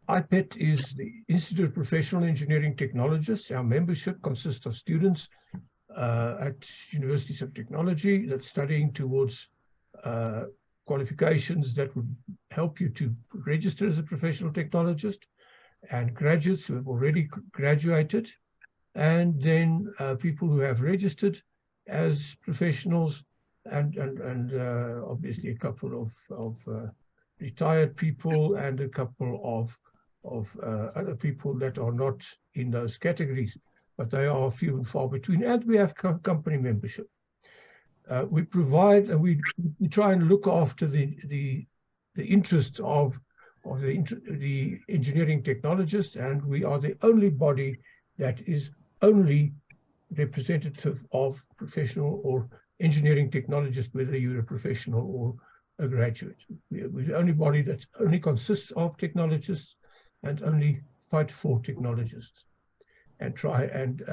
IPET is the Institute of Professional Engineering Technologists. Our membership consists of students at universities of technology that's studying towards qualifications that would help you to register as a professional technologist, and graduates who have already graduated, and then people who have registered as professionals, and obviously a couple of retired people and a couple of other people that are not in those categories, but they are few and far between. And we have company membership. We provide, and we try and look after the interests of the engineering technologists, and we are the only body that is only representative of professional or engineering technologists, whether you're a professional or a graduate. We're the only body that only consists of technologists and only fight for technologists and try and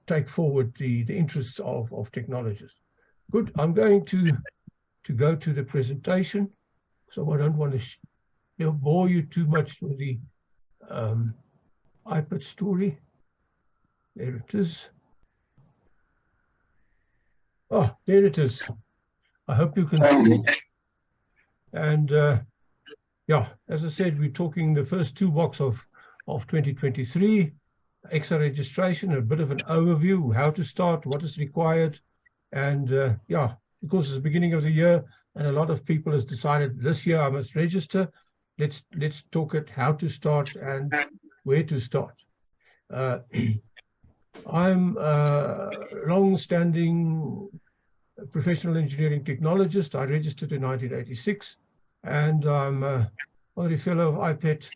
take forward the interests of technologists. Good, I'm going to go to the presentation, so I don't want to bore you too much with the iPad story. There it is. Oh, there it is. I hope you can see it. And yeah, as I said, we're talking the first 2 blocks of 2023, ECSA registration, a bit of an overview, how to start, what is required. And yeah, because it's the beginning of the year and a lot of people has decided this year I must register. Let's talk at how to start and where to start. I'm a long-standing professional engineering technologist. I registered in 1986, and I'm a honorary fellow of IPET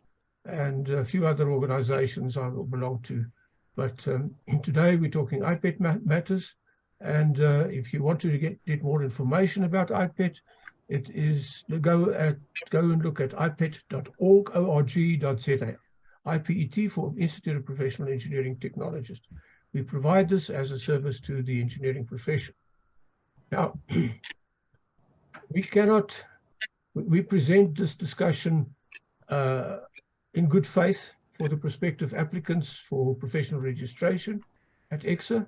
and a few other organizations I belong to. But today we're talking IPET matters, and if you want to get more information about IPET, it is go and look at ipet.org.za. IPET for Institute of Professional Engineering Technologists. We provide this as a service to the engineering profession. Now, we present this discussion in good faith for the prospective applicants for professional registration at ECSA.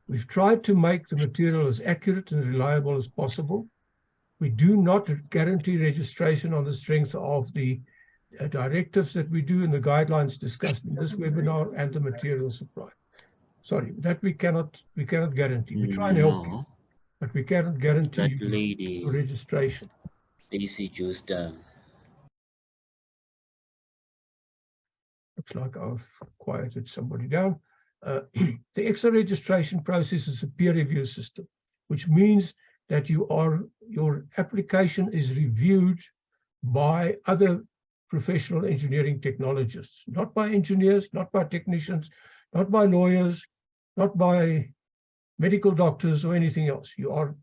We've tried to make the material as accurate and reliable as possible. We do not guarantee registration on the strength of the directives that we do and the guidelines discussed in this webinar and the material supplied. Sorry, that we cannot guarantee. We try and help you, but we cannot guarantee you registration. Daisy just Looks like I've quieted somebody down. The ECSA registration process is a peer review system, which means that your application is reviewed by other professional engineering technologists, not by engineers, not by technicians, not by lawyers, not by medical doctors or anything else. You are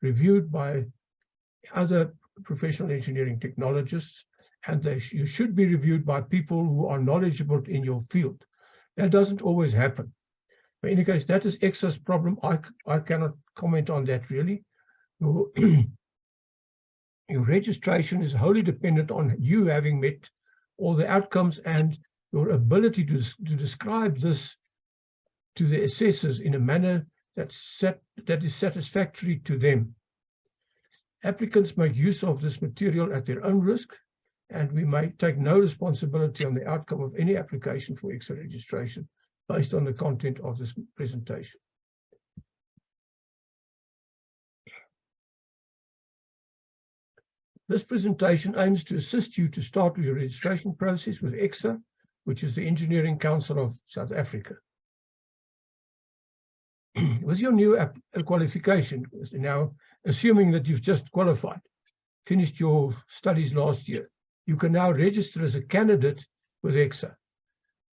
reviewed by other professional engineering technologists, and you should be reviewed by people who are knowledgeable in your field. That doesn't always happen. In any case, that is ECSA's problem. I cannot comment on that really. Your registration is wholly dependent on you having met all the outcomes and your ability to describe this to the assessors in a manner that is satisfactory to them. Applicants make use of this material at their own risk, and we may take no responsibility on the outcome of any application for ECSA registration based on the content of this presentation. This presentation aims to assist you to start with your registration process with ECSA, which is the Engineering Council of South Africa. With your new qualification, now assuming that you've just qualified, finished your studies last year, you can now register as a candidate with ECSA.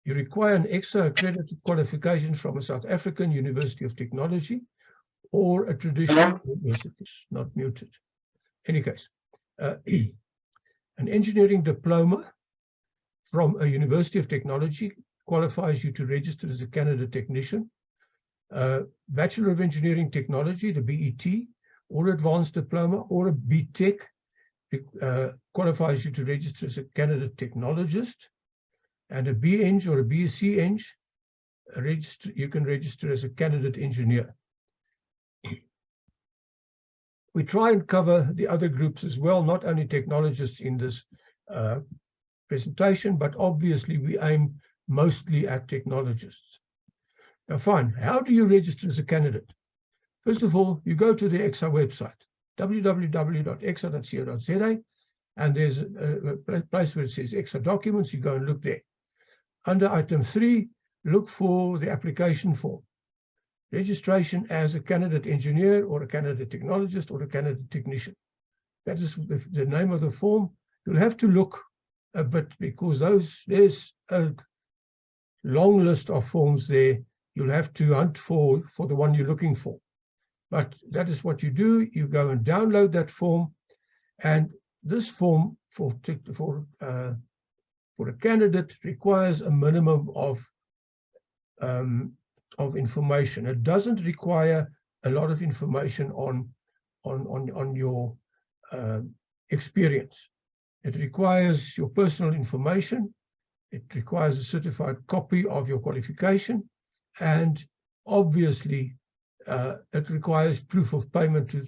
You require an ECSA accredited qualification from a South African University of Technology or a traditional university, not muted. In any case, an engineering diploma from a University of Technology qualifies you to register as a candidate technician. Bachelor of Engineering Technology, the BET, or advanced diploma, or a BTech qualifies you to register as a candidate technologist. and a B.Eng or a BSc Eng, you can register as a candidate engineer. We try and cover the other groups as well, not only technologists in this presentation, but obviously we aim mostly at technologists. Now fine, how do you register as a candidate? First of all, you go to the ECSA website, www.exa.co.za, and there's a place where it says ECSA documents. You go and look there. Under item 3, look for the application form. Registration as a candidate engineer or a candidate technologist or a candidate technician. That is the name of the form. You'll have to look a bit because there's a long list of forms there. You'll have to hunt for the one you're looking for. But that is what you do. You go and download that form, and this form for a candidate requires a minimum of information. It doesn't require a lot of information on your experience. It requires your personal information. It requires a certified copy of your qualification, and obviously it requires proof of payment to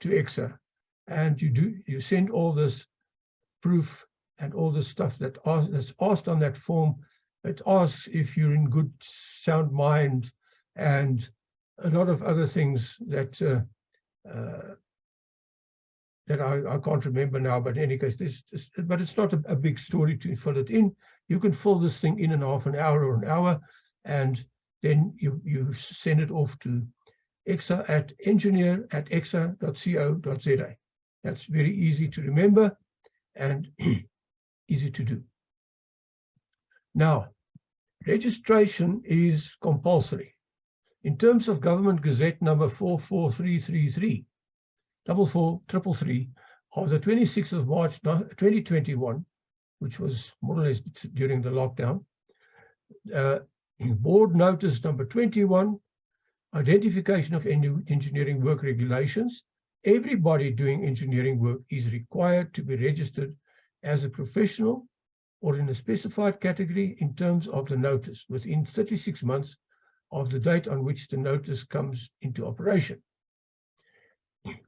ECSA. And you send all this proof and all the stuff that's asked on that form. It asks if you're in good sound mind and a lot of other things that I can't remember now, but in any case, but it's not a big story to fill it in. You can fill this thing in half an hour or an hour, and then you send it off to ECSA at engineer@exa.co.za. That's very easy to remember and easy to do. Now, registration is compulsory. In terms of Government Gazette number 44333, 44333 of the 26th of March 2021, which was more or less during the lockdown, board notice number 21, identification of engineering work regulations. Everybody doing engineering work is required to be registered as a professional or in a specified category in terms of the notice within 36 months of the date on which the notice comes into operation.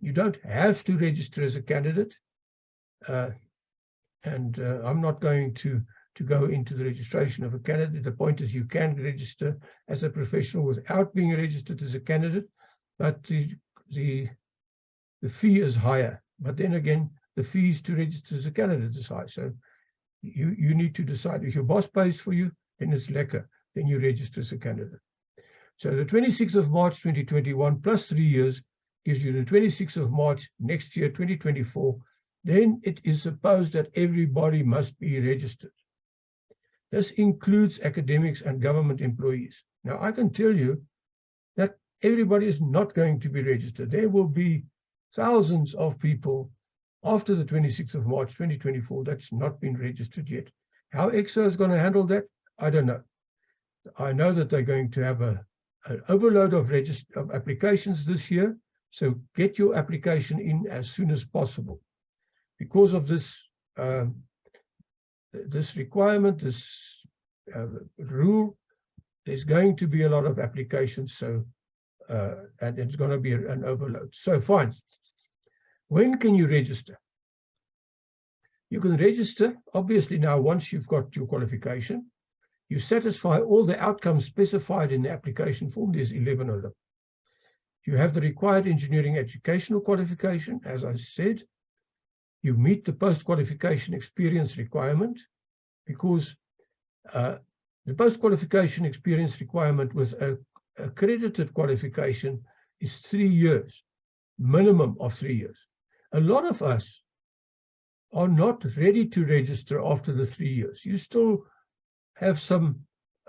You don't have to register as a candidate, and I'm not going to go into the registration of a candidate. The point is you can register as a professional without being registered as a candidate, but the fee is higher. But then again, the fees to register as a candidate is high. So you need to decide. If your boss pays for you, then it's lekker. Then you register as a candidate. So the 26th of March 2021 plus 3 years gives you the 26th of March next year, 2024. Then it is supposed that everybody must be registered. This includes academics and government employees. Now, I can tell you that everybody is not going to be registered. There will be thousands of people after the 26th of March 2024 that's not been registered yet. How ECSA is going to handle that, I don't know. I know that they're going to have an overload of applications this year, so get your application in as soon as possible. Because of this this requirement, this rule, there's going to be a lot of applications, so and it's going to be an overload. So fine. When can you register? You can register, obviously, now once you've got your qualification, you satisfy all the outcomes specified in the application form. There's 11 of them. You have the required engineering educational qualification, as I said. You meet the post-qualification experience requirement, because the post-qualification experience requirement with an accredited qualification is 3 years, minimum of 3 years. A lot of us are not ready to register after the 3 years. You still have some,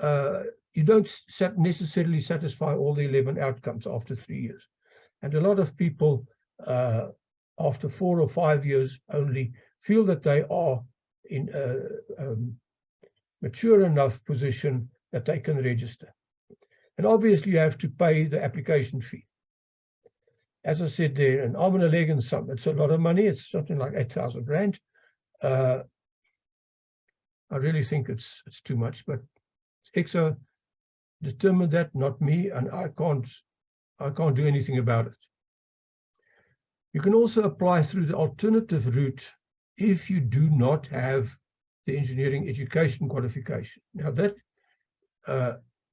you don't necessarily satisfy all the 11 outcomes after 3 years. And a lot of people, after 4 or 5 years only, feel that they are in a mature enough position that they can register. And obviously you have to pay the application fee. As I said there, an arm and a leg and some, it's a lot of money. It's something like 8,000 Rand. I I really think it's too much, but ECSA determined that, not me, and I can't do anything about it. You can also apply through the alternative route if you do not have the engineering education qualification. Now that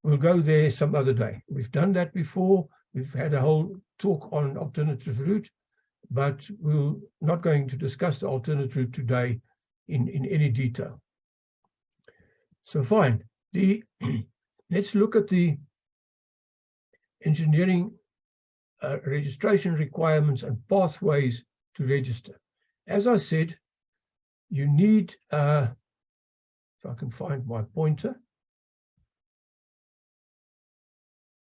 we'll go there some other day. We've done that before. We've had a whole talk on alternative route, but we're not going to discuss the alternative route today in any detail. So fine. Let's look at the engineering registration requirements and pathways to register. As I said, you need, if I can find my pointer,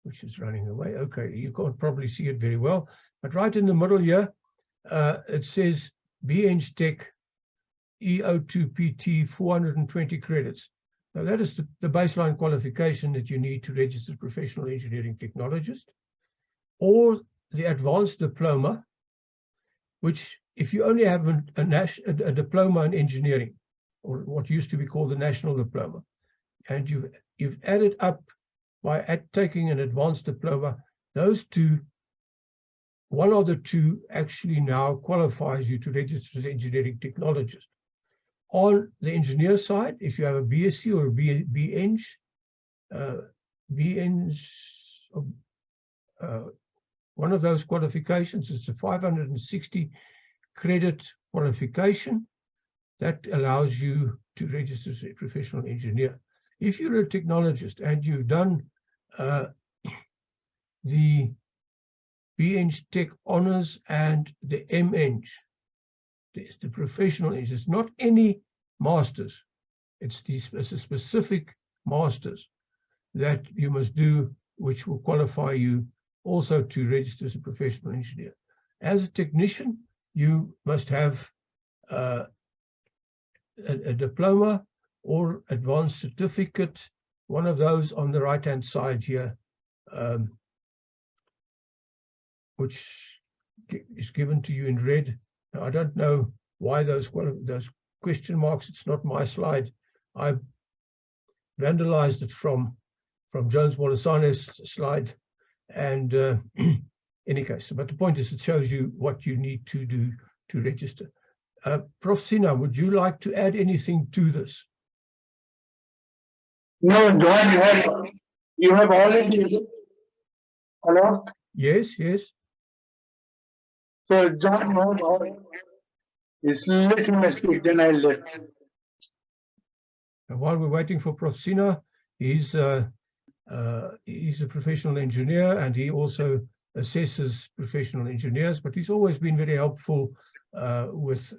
which is running away. Okay, you can't probably see it very well, but right in the middle here, it says BEng Tech EO2PT 420 credits. Now that is the baseline qualification that you need to register as professional engineering technologist, or the advanced diploma, which if you only have a diploma in engineering, or what used to be called the national diploma, and you've added up by taking an advanced diploma, those two, one of the two actually now qualifies you to register as engineering technologist. On the engineer side, if you have a BSc or a BEng, one of those qualifications, it's a 560 credit qualification that allows you to register as a professional engineer. If you're a technologist and you've done the BEng Tech Honors and the MEng, it's the professional, it's not any masters, it's a specific masters that you must do, which will qualify you also to register as a professional engineer. As a technician, you must have a diploma or advanced certificate, one of those on the right-hand side here, which is given to you in red. Now, I don't know why those question marks. It's not my slide. I've vandalized it from Jones Molasane's slide. And any case, but the point is, it shows you what you need to do to register. Prof. Sina, would you like to add anything to this? No, John, you have already. Hello? Yes, yes. So, John, let him speak, then I'll let. And while we're waiting for Prof. Sina, he's a professional engineer, and he also assesses professional engineers, but he's always been very helpful with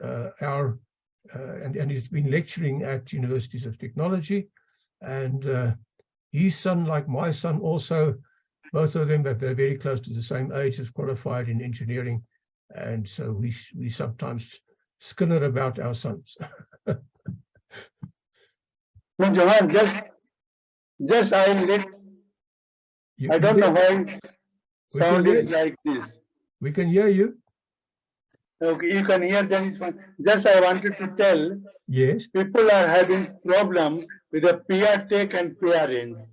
and he's been lecturing at universities of technology. And his son, like my son also, both of them, but they're very close to the same age, is qualified in engineering. And so we sometimes skinner about our sons. No, Johan, just I'll let. I don't know why sound is like this. We can hear you. Okay, you can hear, then it's fine. Just I wanted to tell. Yes. People are having problem with the PR Tech and PRN.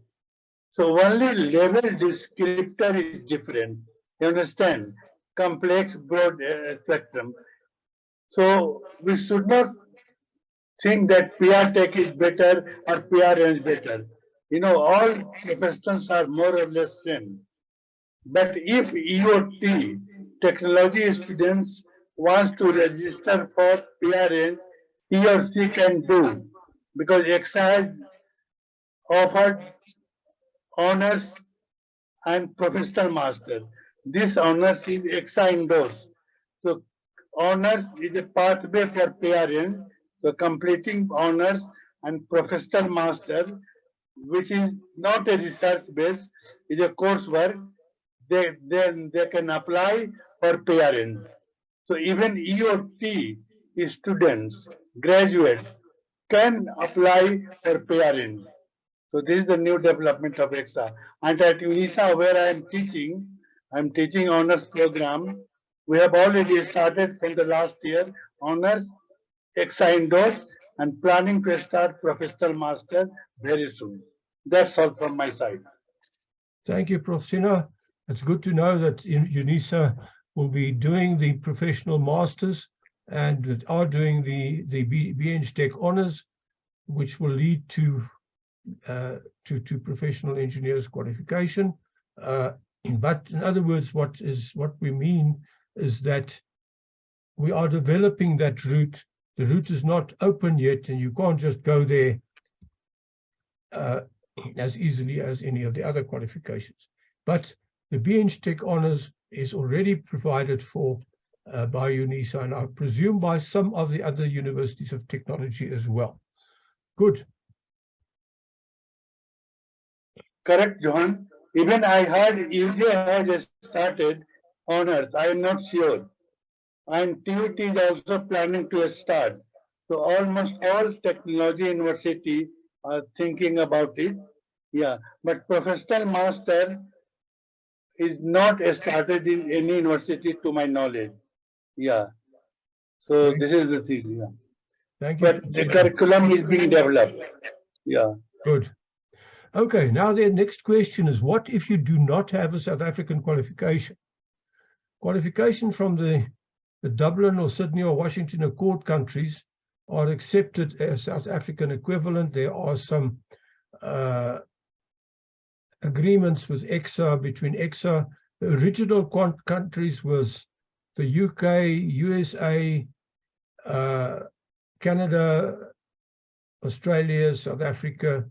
So only level descriptor is different. You understand? Complex, broad spectrum. So we should not think that PR Tech is better or PRN is better. All professions are more or less same. But if EOT, technology students, wants to register for PRN, he or she can do, because ECSA has offered honors and professional master. This honors is ECSA endorsed. So honors is a pathway for PRN. So completing honors and professional master, which is not a research base, is a coursework. Then they can apply for PRN. So even EOT students, graduates, can apply for PRN. So this is the new development of ECSA. And at UNISA, where I am teaching honors program. We have already started from the last year honors ECSA endorsed and planning to start professional master very soon. That's all from my side. Thank you, Prof. Sinha. It's good to know that UNISA will be doing the professional masters and are doing the BEng Tech honors, which will lead to professional engineers qualification. But in other words, what we mean is that we are developing that route. The route is not open yet, and you can't just go there as easily as any of the other qualifications. But the BEng Tech honors is already provided for by UNISA, and I presume by some of the other universities of technology as well. Good. Correct, Johan. Even I heard UJ has started honors. I am not sure. And TUT is also planning to start. So almost all technology university are thinking about it. Yeah, but professional master is not started in any university to my knowledge. Yeah. So this is the thing. Yeah. Thank you. But the curriculum is being developed. Yeah. Good. Okay, now the next question is, what if you do not have a South African qualification? Qualification from the Dublin or Sydney or Washington Accord countries are accepted as South African equivalent. There are some agreements with ECSA, between ECSA. The original countries was the UK, USA, Canada, Australia, South Africa,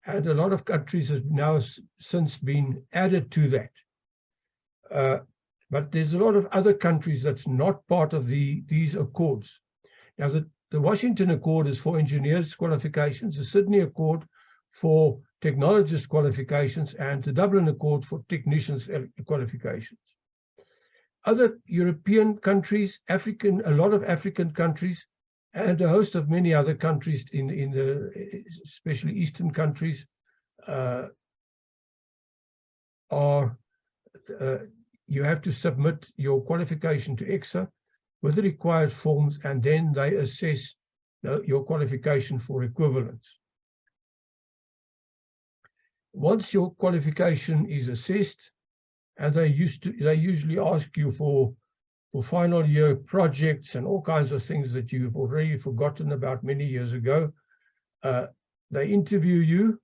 and a lot of countries have now since been added to that. But there's a lot of other countries that's not part of these accords. Now, the Washington Accord is for engineers qualifications, the Sydney Accord for technologists qualifications, and the Dublin Accord for technicians qualifications. Other European countries, a lot of African countries, and a host of many other countries in the especially Eastern countries you have to submit your qualification to ECSA with the required forms, and then they assess your qualification for equivalence. Once your qualification is assessed, and they usually ask you for final year projects and all kinds of things that you've already forgotten about many years ago. They interview you,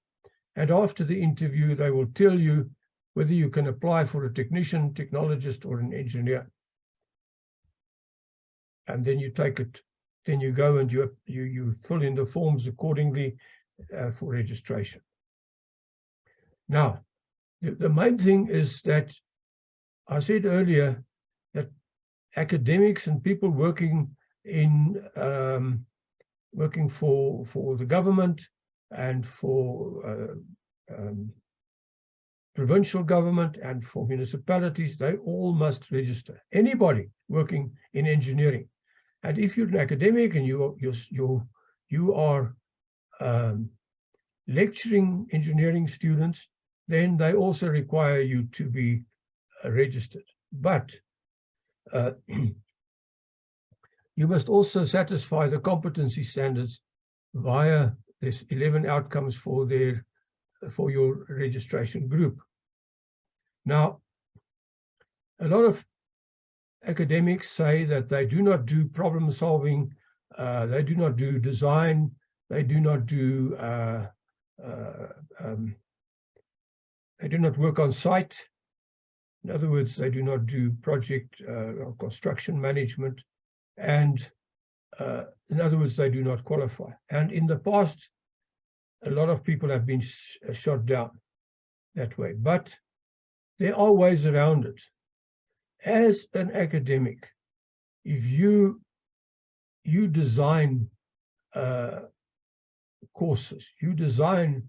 and after the interview, they will tell you whether you can apply for a technician, technologist, or an engineer. And then you take it, then you go and you fill in the forms accordingly for registration. Now, the main thing is that I said earlier that academics and people working in working for the government and for provincial government and for municipalities, they all must register. Anybody working in engineering, and if you're an academic and you are lecturing engineering students, then they also require you to be registered. But you must also satisfy the competency standards via this 11 outcomes for your registration group. Now, a lot of academics say that they do not do problem solving, they do not do design, they do not do they do not work on site. In other words, they do not do project or construction management, and in other words, they do not qualify. And in the past, a lot of people have been shot down that way, but there are ways around it. As an academic, if you design courses, you design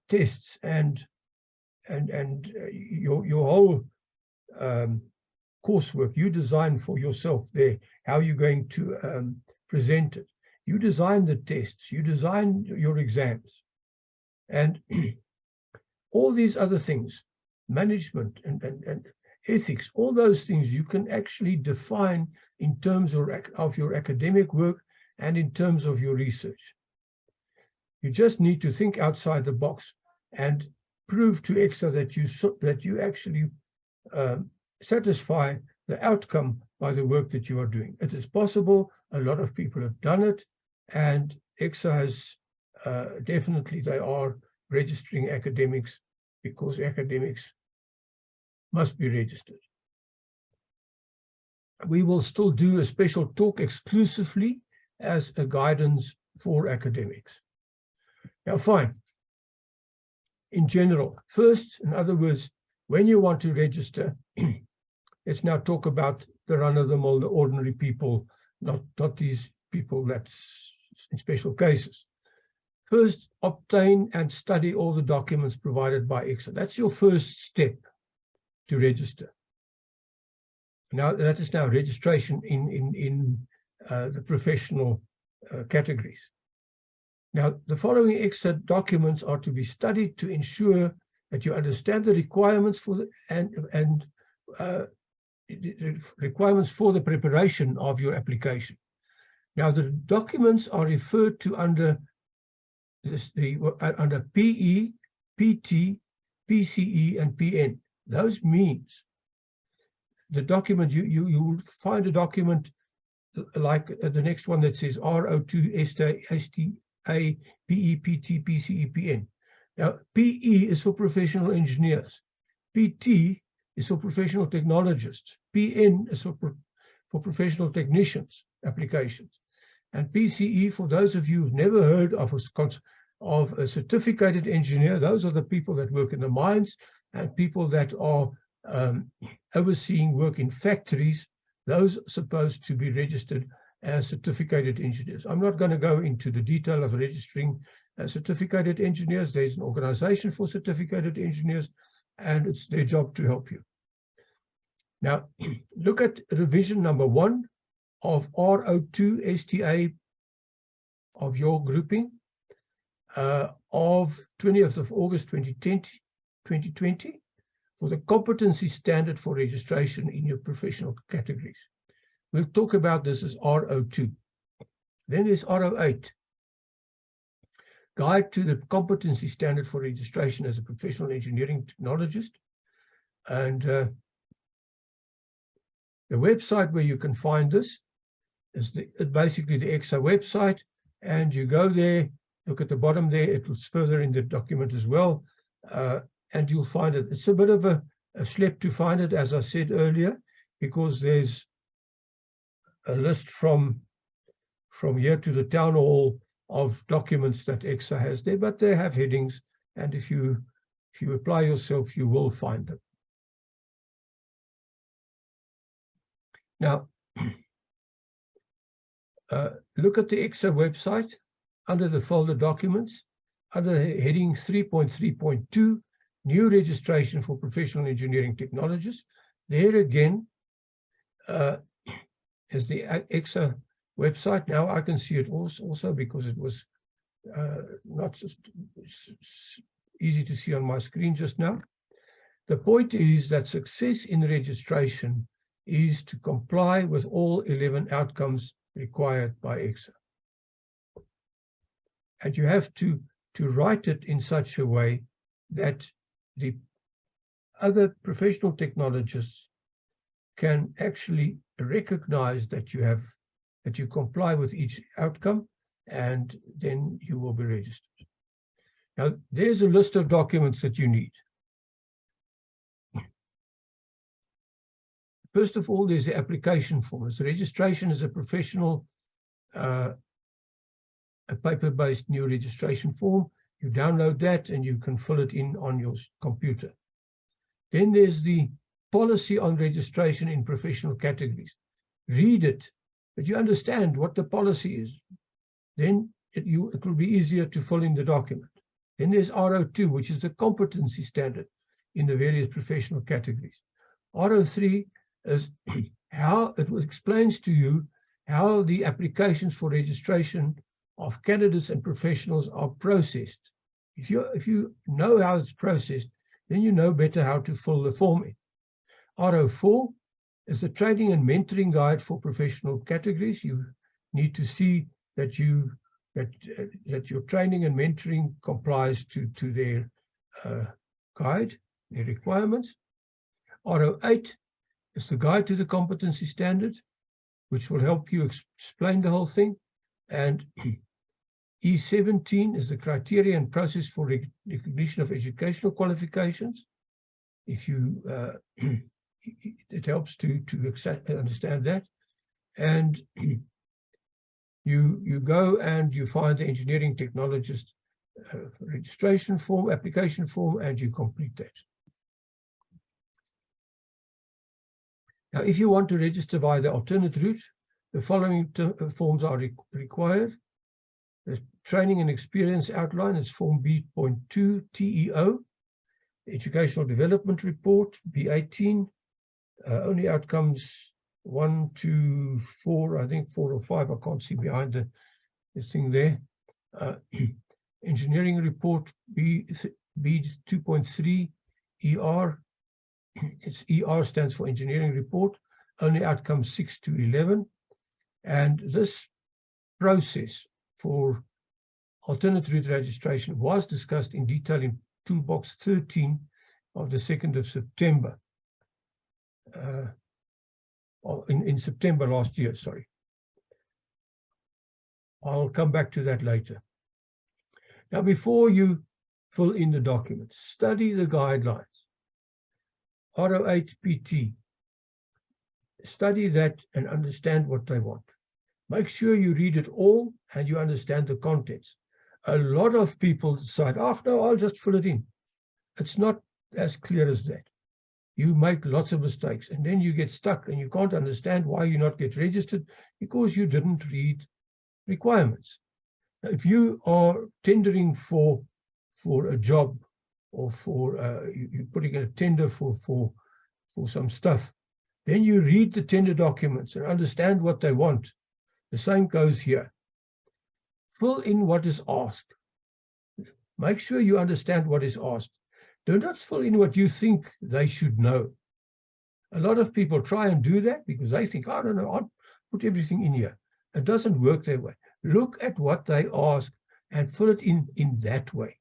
tests and your whole coursework, you design for yourself there, how you're going to present it. You design the tests, you design your exams, and all these other things, management and ethics, all those things you can actually define in terms of your academic work, and in terms of your research. You just need to think outside the box and prove to ECSA that you actually satisfy the outcome by the work that you are doing. It is possible. A lot of people have done it, and ECSA has definitely, they are registering academics because academics must be registered. We will still do a special talk exclusively as a guidance for academics. Now, fine. In general, first, in other words, when you want to register, let's now talk about the run-of-the-mill, the ordinary people, not these people that's in special cases. First, obtain and study all the documents provided by ECSA. That's your first step to register. Now, that is now registration in the professional categories. Now, the following ECSA documents are to be studied to ensure that you understand the requirements for the requirements for the preparation of your application. Now, the documents are referred to under under PE, PT, PCE, and PN. Those means the document you will find a document like the next one that says RO2 STA PE, PT, PCE, PN. Now, PE is for professional engineers. PT is for professional technologists. PN is for professional technicians applications. And PCE, for those of you who've never heard of a certificated engineer, those are the people that work in the mines and people that are overseeing work in factories. Those are supposed to be registered as certificated engineers. I'm not going to go into the detail of registering certificated engineers. There's an organization for certificated engineers, and it's their job to help you. Now, look at revision number 1 of RO2 STA of your grouping of 20th of August 2020 for the competency standard for registration in your professional categories. We'll talk about this as RO2. Then there's RO8, Guide to the Competency Standard for Registration as a Professional Engineering Technologist. And the website where you can find this is basically the ECSA website, and you go there, look at the bottom there, it was further in the document as well, and you'll find it. It's a bit of a schlep to find it, as I said earlier, because there's a list from here to the town hall of documents that ECSA has there, but they have headings, and if you apply yourself, you will find them. Now, look at the ECSA website under the folder documents, under heading 3.3.2, new registration for professional engineering technologists. There again is the ECSA website. Now I can see it also because it was not just easy to see on my screen just now. The point is that success in registration is to comply with all 11 outcomes required by ECSA. And you have to write it in such a way that the other professional technologists can actually recognize that you comply with each outcome, and then you will be registered. Now, there's a list of documents that you need. First of all, there's the application form. It's registration as a professional, a paper-based new registration form. You download that and you can fill it in on your computer. Then there's the policy on registration in professional categories. Read it, but you understand what the policy is. Then it will be easier to fill in the document. Then there's RO2, which is the competency standard in the various professional categories. RO3 is how it explains to you how the applications for registration of candidates and professionals are processed. If you know how it's processed, then you know better how to fill the form in. RO4 is the training and mentoring guide for professional categories. You need to see that your training and mentoring complies to their guide, their requirements. R08 is the guide to the competency standard, which will help you explain the whole thing. And E17 is the criteria and process for recognition of educational qualifications. If you, it helps to understand that. And you go and you find the engineering technologist registration form, application form, and you complete that. Now, if you want to register via the alternate route, the following forms are required. The training and experience outline is Form B.2 TEO. The educational development report, B18. Only outcomes 1, 2, 4, I think 4 or 5. I can't see behind the thing there. Engineering report, B2.3 ER. It's ER stands for engineering report, only outcomes 6 to 11. And this process for alternate route registration was discussed in detail in Toolbox 13 of the 2nd of September. In September last year, sorry. I'll come back to that later. Now, before you fill in the documents, study the guidelines. R08 PT. Study that and understand what they want. Make sure you read it all and you understand the contents. A lot of people decide, oh, no, I'll just fill it in. It's not as clear as that. You make lots of mistakes and then you get stuck and you can't understand why you not get registered because you didn't read requirements. Now, if you are tendering for a job or for you're putting in a tender for some stuff, then you read the tender documents and understand what they want. The same goes here. Fill in what is asked. Make sure you understand what is asked. Do not fill in what you think they should know. A lot of people try and do that because they think, I don't know, I'll put everything in here. It doesn't work that way. Look at what they ask and fill it in that way.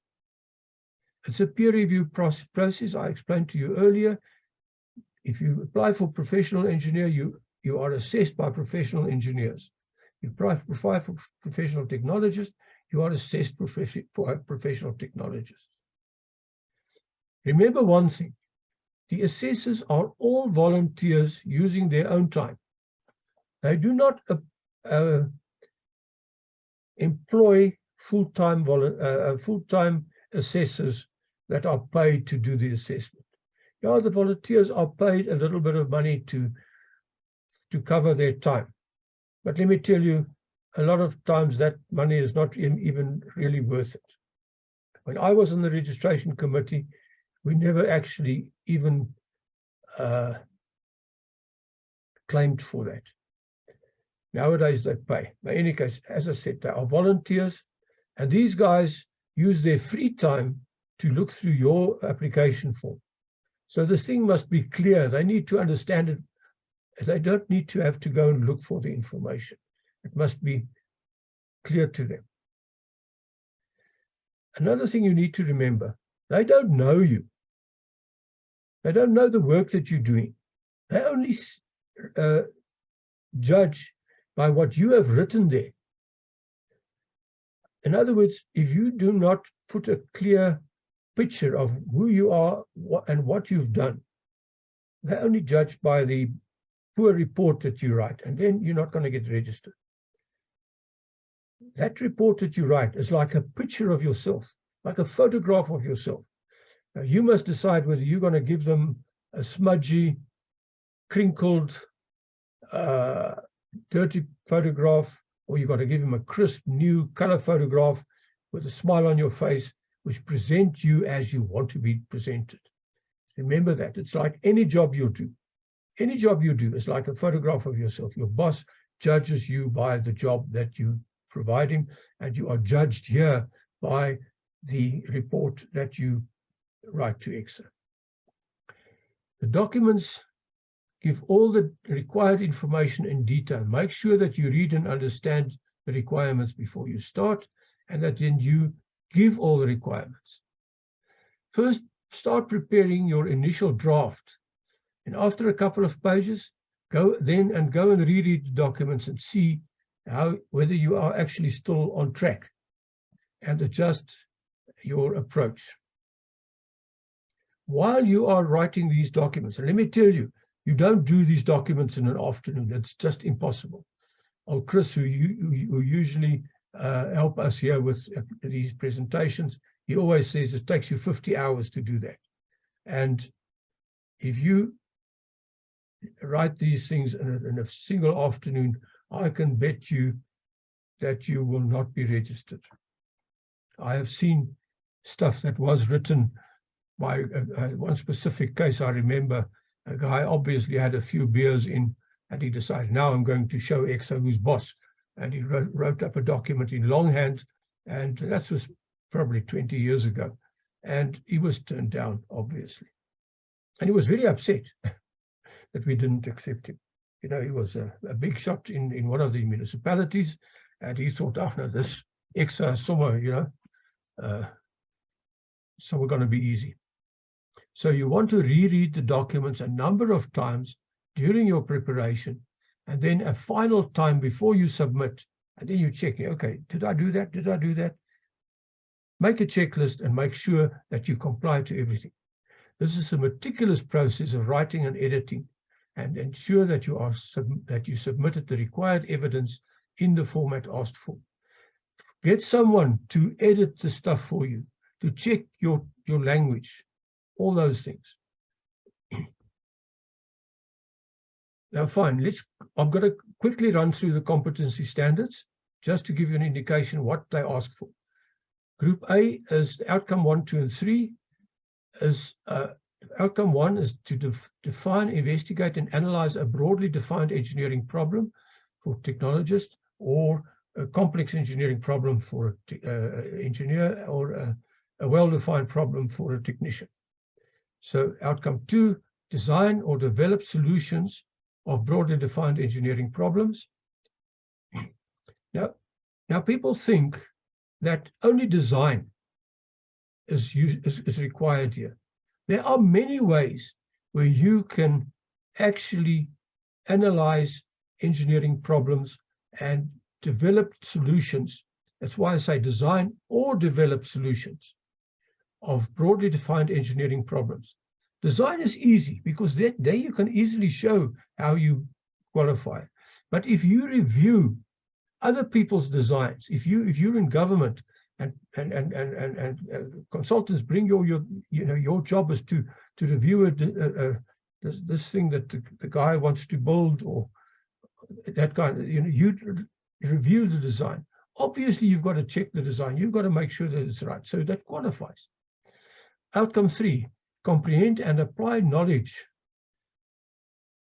It's a peer review process. I explained to you earlier. If you apply for professional engineer, you are assessed by professional engineers. You apply for professional technologist, you are assessed for professional technologists. Remember one thing, the assessors are all volunteers using their own time. They do not employ full-time assessors that are paid to do the assessment. Yeah, the volunteers are paid a little bit of money to cover their time. But let me tell you, a lot of times that money is not even really worth it. When I was on the registration committee, we never actually even claimed for that. Nowadays they pay. But in any case, as I said, they are volunteers, and these guys use their free time to look through your application form. So this thing must be clear. They need to understand it. They don't need to have to go and look for the information. It must be clear to them. Another thing you need to remember, they don't know you. They don't know the work that you're doing. They only judge by what you have written there. In other words, if you do not put a clear picture of who you are and what you've done, they only judge by the poor report that you write, and then you're not going to get registered. That report that you write is like a picture of yourself, like a photograph of yourself. Now, you must decide whether you're going to give them a smudgy, crinkled, dirty photograph, or you've got to give them a crisp, new color photograph with a smile on your face, which present you as you want to be presented. Remember that. It's like any job you do. Any job you do is like a photograph of yourself. Your boss judges you by the job that you provide him, and you are judged here by the report that you write to ECSA. The documents give all the required information in detail. Make sure that you read and understand the requirements before you start, and that then you give all the requirements. First, start preparing your initial draft. And after a couple of pages, go and reread the documents and see whether you are actually still on track, and adjust your approach. While you are writing these documents, and let me tell you, you don't do these documents in an afternoon. It's just impossible. Old Chris, who usually help us here with these presentations, he always says it takes you 50 hours to do that. And if you write these things in a single afternoon, I can bet you that you will not be registered. I have seen stuff that was written by one specific case. I remember a guy obviously had a few beers in, and he decided, now I'm going to show ECSA who's boss. And he wrote up a document in longhand, and that was probably 20 years ago. And he was turned down, obviously. And he was very upset that we didn't accept him. You know, he was a big shot in one of the municipalities, and he thought, oh, no, this ECSA somewhere, you know, so we're going to be easy. So you want to reread the documents a number of times during your preparation, and then a final time before you submit, and then you check, okay, did I do that? Did I do that? Make a checklist and make sure that you comply to everything. This is a meticulous process of writing and editing, and ensure that you submitted the required evidence in the format asked for. Get someone to edit the stuff for you, to check your language, all those things. Now, fine, I'm going to quickly run through the competency standards, just to give you an indication what they ask for. Group A is outcome 1, 2, and 3. Outcome 1 is to define, investigate, and analyze a broadly defined engineering problem for technologists, or a complex engineering problem for an engineer, or a well-defined problem for a technician. So outcome 2, design or develop solutions of broadly defined engineering problems. Now people think that only design is required here. There are many ways where you can actually analyze engineering problems and develop solutions. That's why I say design or develop solutions of broadly defined engineering problems. Design is easy because there you can easily show how you qualify. But if you review other people's designs, if you're in government and consultants bring your job is to review this thing that the guy wants to build, or that kind of, you review the design. Obviously, you've got to check the design. You've got to make sure that it's right. So that qualifies. Outcome 3, comprehend and apply knowledge,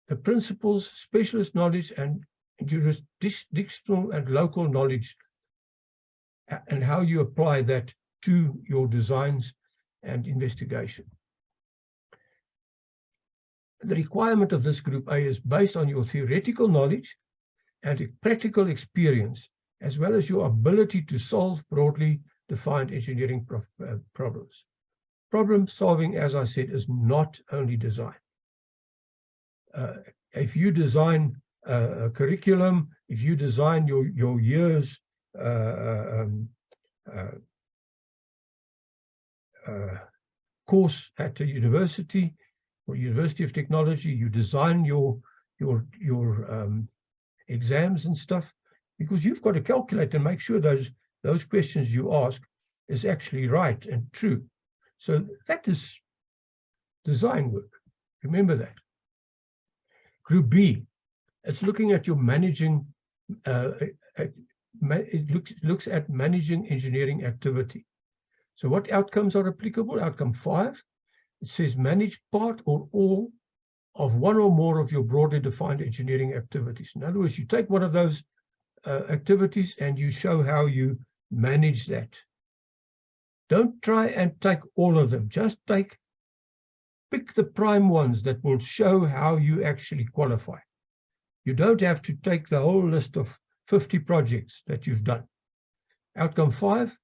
the principles, specialist knowledge, and jurisdictional and local knowledge, and how you apply that to your designs and investigation. The requirement of this group A is based on your theoretical knowledge and practical experience, as well as your ability to solve broadly defined engineering problems. Problem solving, as I said, is not only design. If you design a curriculum, if you design your year's course at the university or University of Technology, you design your exams and stuff, because you've got to calculate and make sure those questions you ask is actually right and true. So that is design work. Remember that. Group B, it's looking at your managing, it looks at managing engineering activity. So what outcomes are applicable? Outcome 5, it says manage part or all of one or more of your broadly defined engineering activities. In other words, you take one of those activities and you show how you manage that. Don't try and take all of them. Just pick the prime ones that will show how you actually qualify. You don't have to take the whole list of 50 projects that you've done. Outcome 5,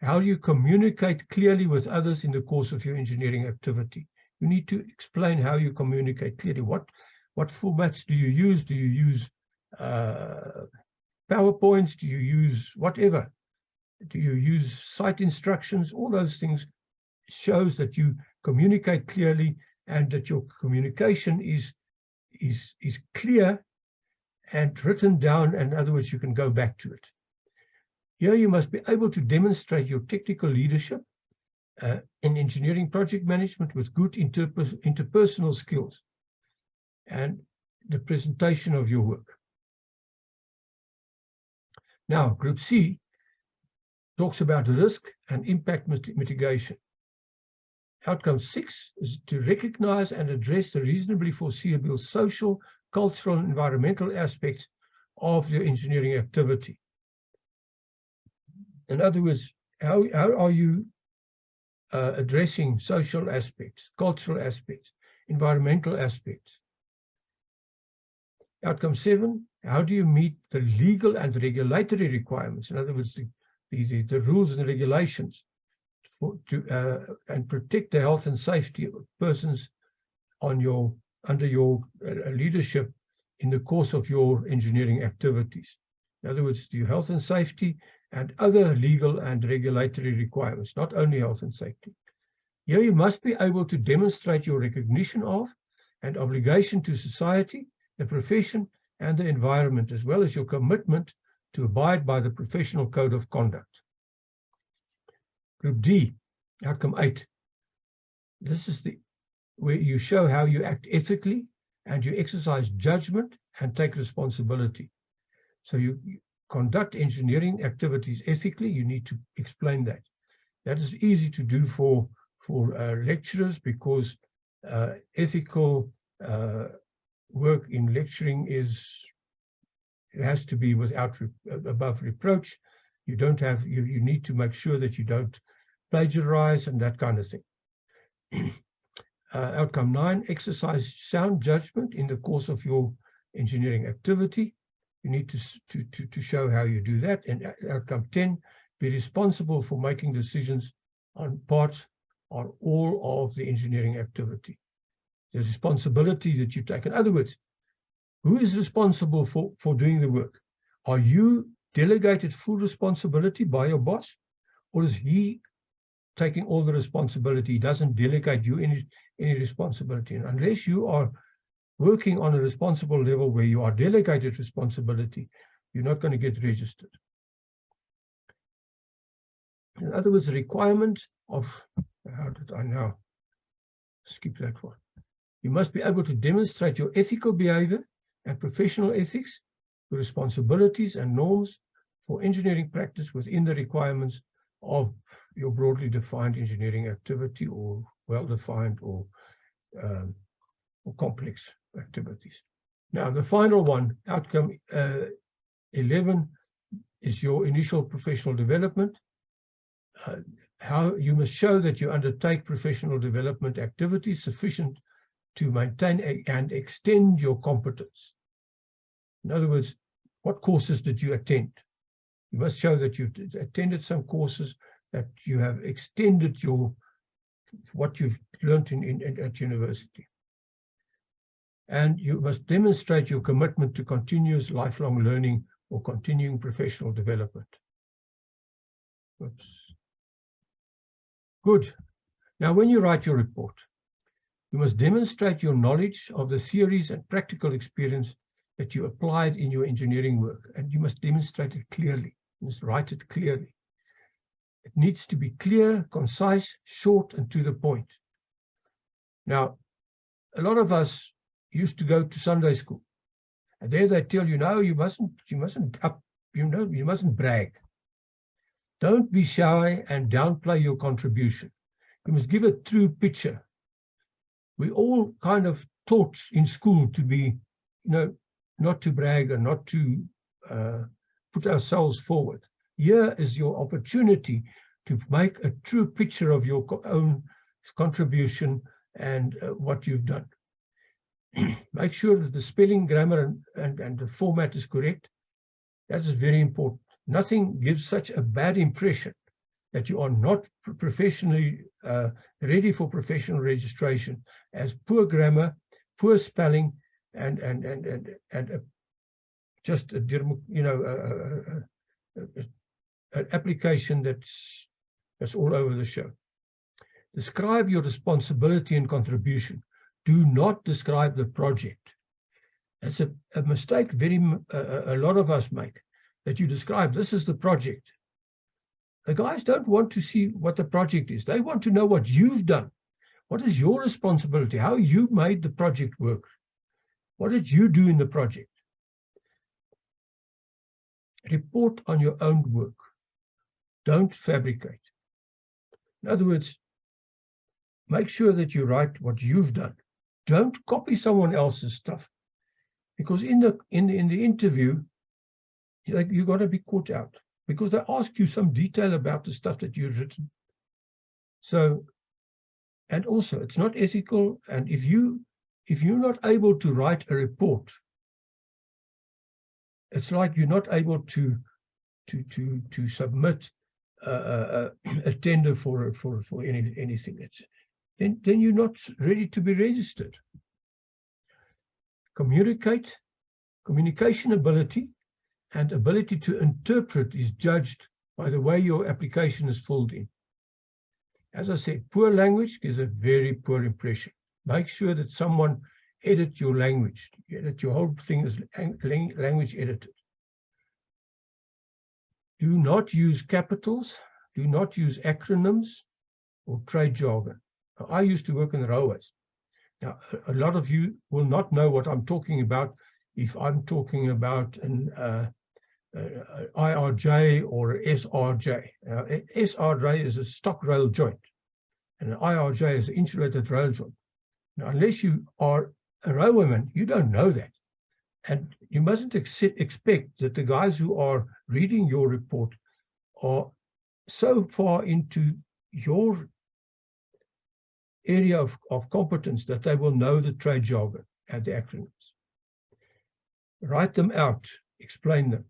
how do you communicate clearly with others in the course of your engineering activity? You need to explain how you communicate clearly. What formats do you use? Do you use PowerPoints? Do you use whatever? Do you use site instructions? All those things shows that you communicate clearly and that your communication is clear and written down. In other words, you can go back to it. Here you must be able to demonstrate your technical leadership in engineering project management with good interpersonal skills and the presentation of your work. Now, Group C talks about risk and impact mitigation. Outcome 6 is to recognize and address the reasonably foreseeable social, cultural, and environmental aspects of your engineering activity. In other words, how are you addressing social aspects, cultural aspects, environmental aspects? Outcome 7, how do you meet the legal and regulatory requirements? In other words, the rules and regulations and protect the health and safety of persons under your leadership in the course of your engineering activities. In other words, your health and safety and other legal and regulatory requirements, not only health and safety. Here you must be able to demonstrate your recognition of and obligation to society, the profession, and the environment, as well as your commitment to abide by the professional code of conduct. Group D, outcome 8. This is where you show how you act ethically and you exercise judgment and take responsibility. So you conduct engineering activities ethically. You need to explain that. That is easy to do for lecturers, because ethical work in lecturing has to be above reproach. You need to make sure that you don't plagiarize and that kind of thing. Outcome 9, exercise sound judgment in the course of your engineering activity. You need to show how you do that. And outcome 10, be responsible for making decisions on parts or all of the engineering activity. The responsibility that you take. In other words, who is responsible for doing the work? Are you delegated full responsibility by your boss, or is he taking all the responsibility? He doesn't delegate you any responsibility. And unless you are working on a responsible level where you are delegated responsibility, you're not going to get registered. In other words, the requirement of, how did I now skip that one? You must be able to demonstrate your ethical behavior and professional ethics, the responsibilities and norms for engineering practice within the requirements of your broadly defined engineering activity, or well-defined or complex activities. Now, the final one, outcome 11, is your initial professional development. How you must show that you undertake professional development activities sufficient to maintain and extend your competence. In other words, what courses did you attend? You must show that you've attended some courses, that you have extended what you've learned at university. And you must demonstrate your commitment to continuous lifelong learning or continuing professional development. Oops. Good. Now, when you write your report, you must demonstrate your knowledge of the theories and practical experience that you applied in your engineering work, and you must demonstrate it clearly. You must write it clearly. It needs to be clear, concise, short, and to the point. Now, a lot of us used to go to Sunday school, and there they tell you, no, you mustn't brag. Don't be shy and downplay your contribution. You must give a true picture. We all kind of taught in school to be, not to brag and not to put ourselves forward. Here is your opportunity to make a true picture of your own contribution and what you've done. Make sure that the spelling, grammar, and the format is correct. That is very important. Nothing gives such a bad impression that you are not professionally ready for professional registration as poor grammar, poor spelling, and just a, an application that's all over the show. Describe your responsibility and contribution. Do not describe the project. It's a mistake a lot of us make, that you describe, this is the project. The guys don't want to see what the project is. They want to know what you've done. What is your responsibility? How you made the project work? What did you do in the project? Report on your own work. Don't fabricate. In other words, make sure that you write what you've done. Don't copy someone else's stuff, because in the interview, you're going to be caught out, because they ask you some detail about the stuff that you've written. So, and also, it's not ethical. And if you're not able to write a report, it's like you're not able to submit a tender for anything. Then you're not ready to be registered. Communication ability and ability to interpret is judged by the way your application is filled in. As I said, poor language gives a very poor impression. Make sure that someone edit your language, that your whole thing is language edited. Do not use capitals, do not use acronyms or trade jargon. Now, I used to work in the railways. Now, a lot of you will not know what I'm talking about if I'm talking about an IRJ or SRJ. SRJ is a stock rail joint, and an IRJ is an insulated rail joint. Now, unless you are a railwayman, you don't know that. And you mustn't expect that the guys who are reading your report are so far into your area of competence that they will know the trade jargon and the acronyms. Write them out, explain them.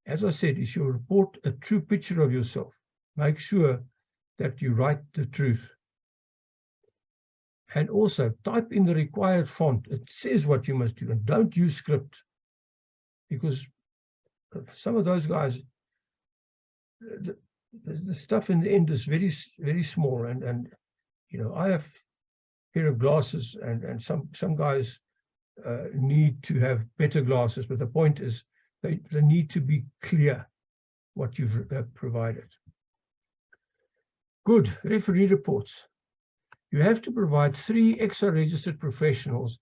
As I said, is your report a true picture of yourself? Make sure that you write the truth. And also type in the required font. It says what you must do, and don't use script, because some of those guys, the stuff in the end is very, very small. And you know, I have a pair of glasses, and some guys need to have better glasses, but the point is they need to be clear what you've provided. Good. Referee reports. You have to provide 3 ECSA registered professionals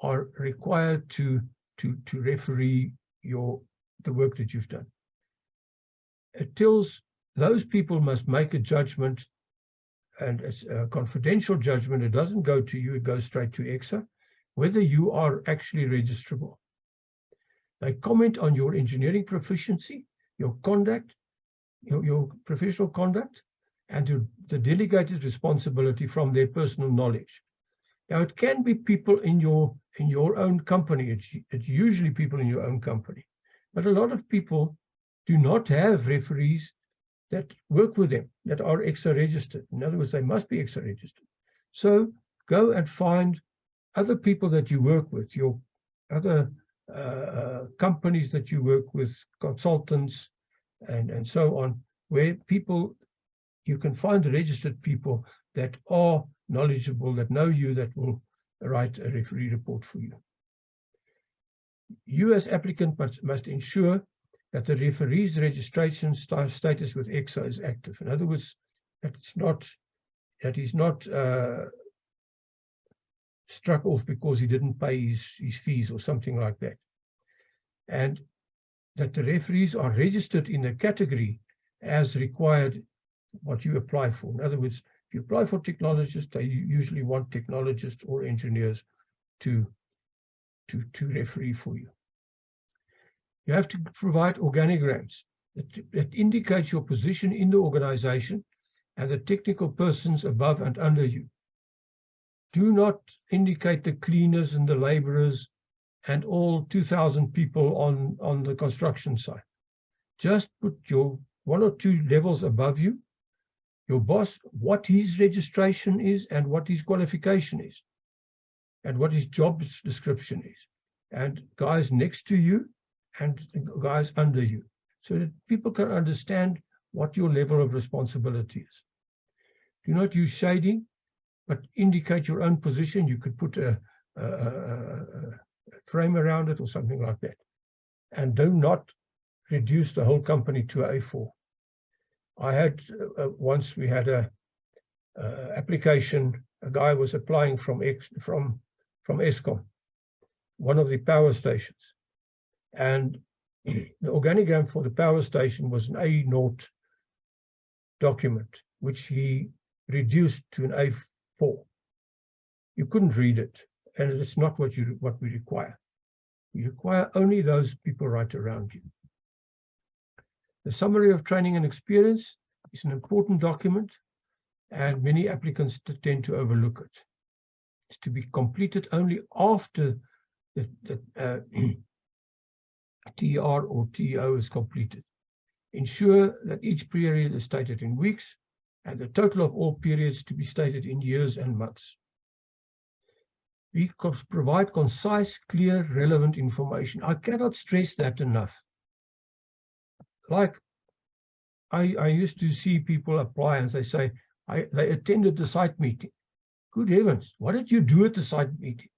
are required to referee the work that you've done. It tells those people must make a judgment, and it's a confidential judgment. It doesn't go to you, it goes straight to ECSA, whether you are actually registrable. They comment on your engineering proficiency, your conduct, your professional conduct, and the delegated responsibility from their personal knowledge. Now, it can be people in your own company. It's usually people in your own company. But a lot of people do not have referees that work with them, that are ECSA registered. In other words, they must be ECSA registered. So go and find other people that you work with, your other companies that you work with, consultants, and so on, where you can find registered people that are knowledgeable, that know you, that will write a referee report for you. You as applicant must ensure that the referee's registration status with ECSA is active. In other words, that he's not struck off because he didn't pay his fees or something like that. And that the referees are registered in a category as required what you apply for. In other words, if you apply for technologists, they usually want technologists or engineers to referee for you. You have to provide organograms that indicate your position in the organization and the technical persons above and under you. Do not indicate the cleaners and the laborers and all 2,000 people on the construction site. Just put your 1 or 2 levels above you, your boss, what his registration is and what his qualification is and what his job description is, and guys next to you and guys under you, so that people can understand what your level of responsibility is. Do not use shading, but indicate your own position. You could put a frame around it or something like that. And do not reduce the whole company to A4. I had, once we had a application, a guy was applying from ESCOM, one of the power stations. And the organigram for the power station was an A0 document, which he reduced to an A4. You couldn't read it, and it's not what we require. We require only those people right around you. The summary of training and experience is an important document, and many applicants tend to overlook it. It's to be completed only after the TR or TO is completed. Ensure that each period is stated in weeks, and the total of all periods to be stated in years and months. We provide concise, clear, relevant information. I cannot stress that enough. Like, I used to see people apply and they say, they attended the site meeting. Good heavens, what did you do at the site meeting?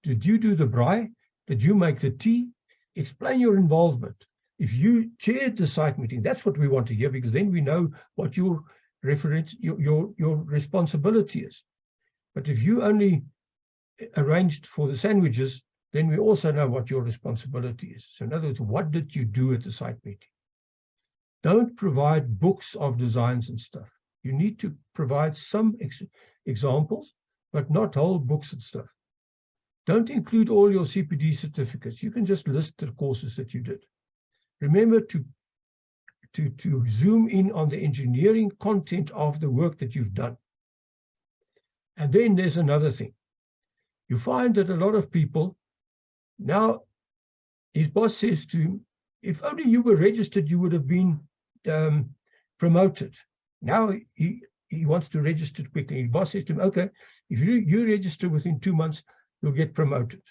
Did you do the braai? Did you make the tea? Explain your involvement. If you chaired the site meeting, that's what we want to hear, because then we know what your reference, your responsibility is. But if you only arranged for the sandwiches, then we also know what your responsibility is. So in other words, what did you do at the site meeting? Don't provide books of designs and stuff. You need to provide some examples, but not whole books and stuff. Don't include all your CPD certificates. You can just list the courses that you did. Remember to zoom in on the engineering content of the work that you've done. And then there's another thing. You find that a lot of people, now his boss says to him, if only you were registered, you would have been promoted. Now he wants to register quickly. His boss says to him, okay, if you register within 2 months, you'll get promoted.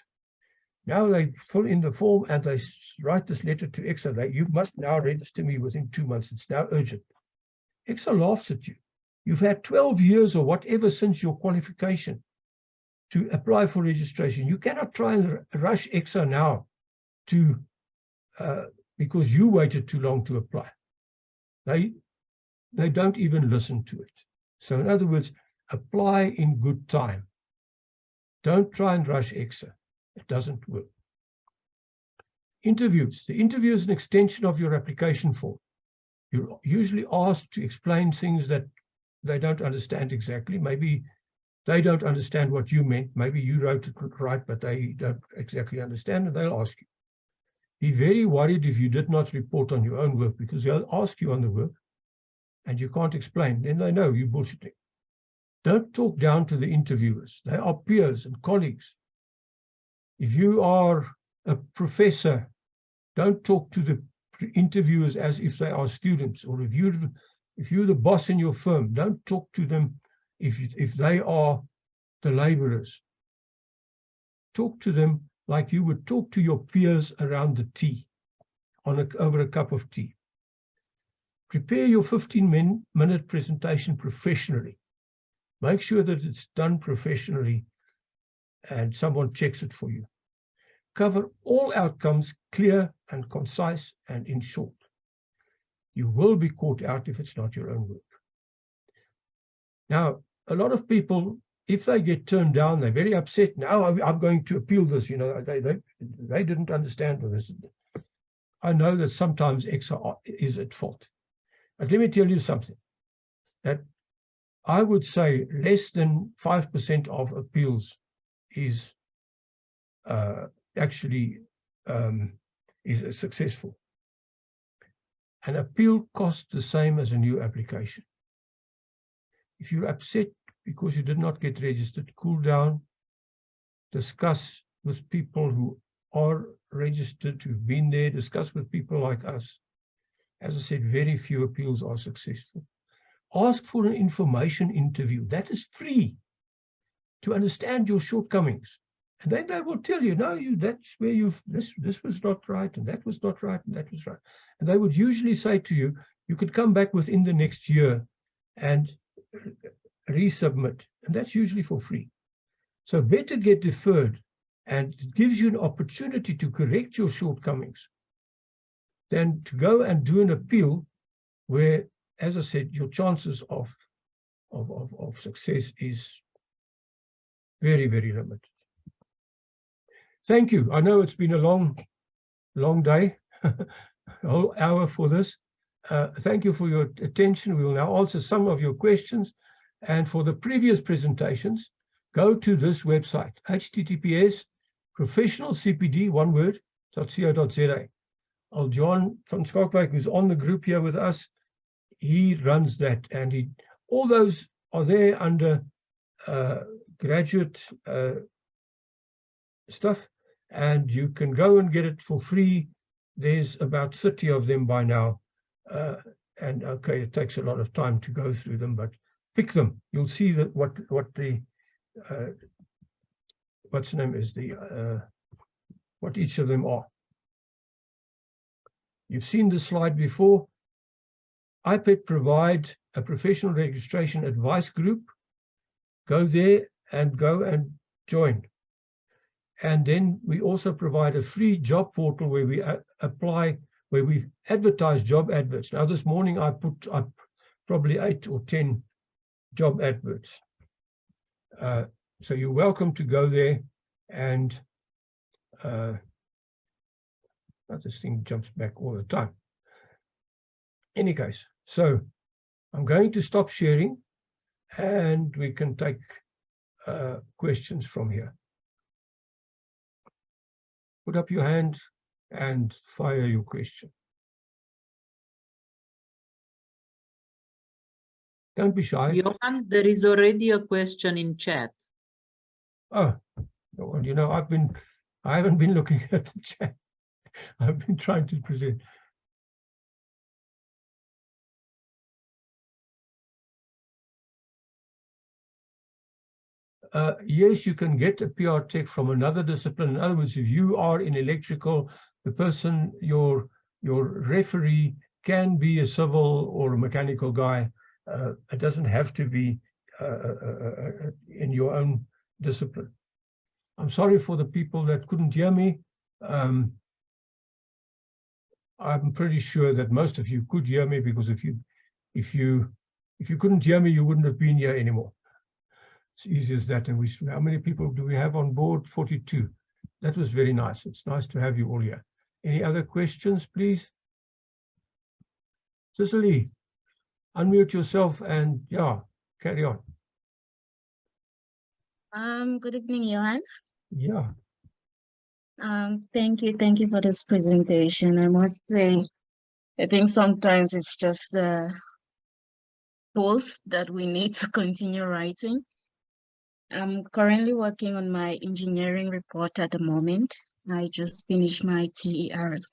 Now they fill in the form and they write this letter to ECSA that you must now register me within 2 months. It's now urgent. ECSA laughs at you. You've had 12 years or whatever since your qualification to apply for registration. You cannot try and rush ECSA now to because you waited too long to apply. They don't even listen to it. So in other words, apply in good time. Don't try and rush ECSA. It doesn't work. Interviews. The interview is an extension of your application form. You're usually asked to explain things that they don't understand exactly. Maybe they don't understand what you meant. Maybe you wrote it right, but they don't exactly understand, and they'll ask you. Be very worried if you did not report on your own work, because they'll ask you on the work and you can't explain. Then they know you're bullshitting. Don't talk down to the interviewers. They are peers and colleagues. If you are a professor, don't talk to the interviewers as if they are students, or if you're the boss in your firm, don't talk to them if they are the laborers. Talk to them like you would talk to your peers around the tea, over a cup of tea. Prepare your 15-minute presentation professionally. Make sure that it's done professionally and someone checks it for you. Cover all outcomes clear and concise and in short. You will be caught out if it's not your own work. Now, a lot of people, if they get turned down, they're very upset. Now I'm going to appeal this. You know, they didn't understand this. I know that sometimes ECSA is at fault. But let me tell you something, that I would say less than 5% of appeals is actually is successful. An appeal costs the same as a new application. If you're upset because you did not get registered, cool down, discuss with people who are registered, who've been there, discussed with people like us. As I said, very few appeals are successful. Ask for an information interview. That is free to understand your shortcomings. And then they will tell you, no, that's where this was not right, and that was not right, and that was right. And they would usually say to you, you could come back within the next year and resubmit. And that's usually for free. So better get deferred, and it gives you an opportunity to correct your shortcomings than to go and do an appeal where, as I said, your chances of success is very, very limited. Thank you. I know it's been a long day, a whole hour for this. Thank you for your attention. We will now answer some of your questions. And for the previous presentations, go to this website, https://professionalcpd, one word, .co.za. John van Skalkwyk, who's on the group here with us, he runs that, and all those are there under graduate stuff, and you can go and get it for free. There's about 30 of them by now, and okay, it takes a lot of time to go through them, but pick them. You'll see that what the what's the name is, the what each of them are. You've seen this slide before. IPET provide a professional registration advice group. Go there and join. And then we also provide a free job portal where we apply, where we advertise job adverts. Now, this morning I put up probably 8 or 10 job adverts. So you're welcome to go there, and this thing jumps back all the time. Any case, so I'm going to stop sharing, and we can take questions from here. Put up your hand and fire your question. Don't be shy. Johan, there is already a question in chat. Oh, well, you know, I haven't been looking at the chat. I've been trying to present. Yes, you can get a PR tech from another discipline. In other words, if you are in electrical, the person, your referee can be a civil or a mechanical guy. It doesn't have to be in your own discipline. I'm sorry for the people that couldn't hear me. I'm pretty sure that most of you could hear me, because if you couldn't hear me, you wouldn't have been here anymore. It's easy as that. And how many people do we have on board? 42. That was very nice. It's nice to have you all here. Any other questions, please? Cicely, unmute yourself and carry on. Good evening, Johan. Yeah. Thank you for this presentation. I must say, I think sometimes it's just the tools that we need to continue writing. I'm currently working on my engineering report at the moment. I just finished my TERs,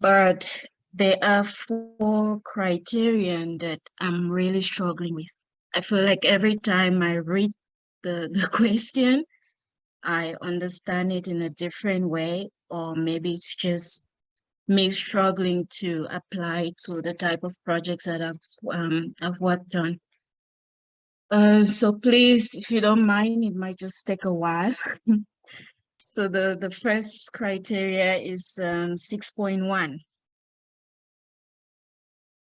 but there are 4 criteria that I'm really struggling with. I feel like every time I read the question, I understand it in a different way, or maybe it's just me struggling to apply to the type of projects that I've worked on. So please, if you don't mind, it might just take a while. So the first criteria is 6.1,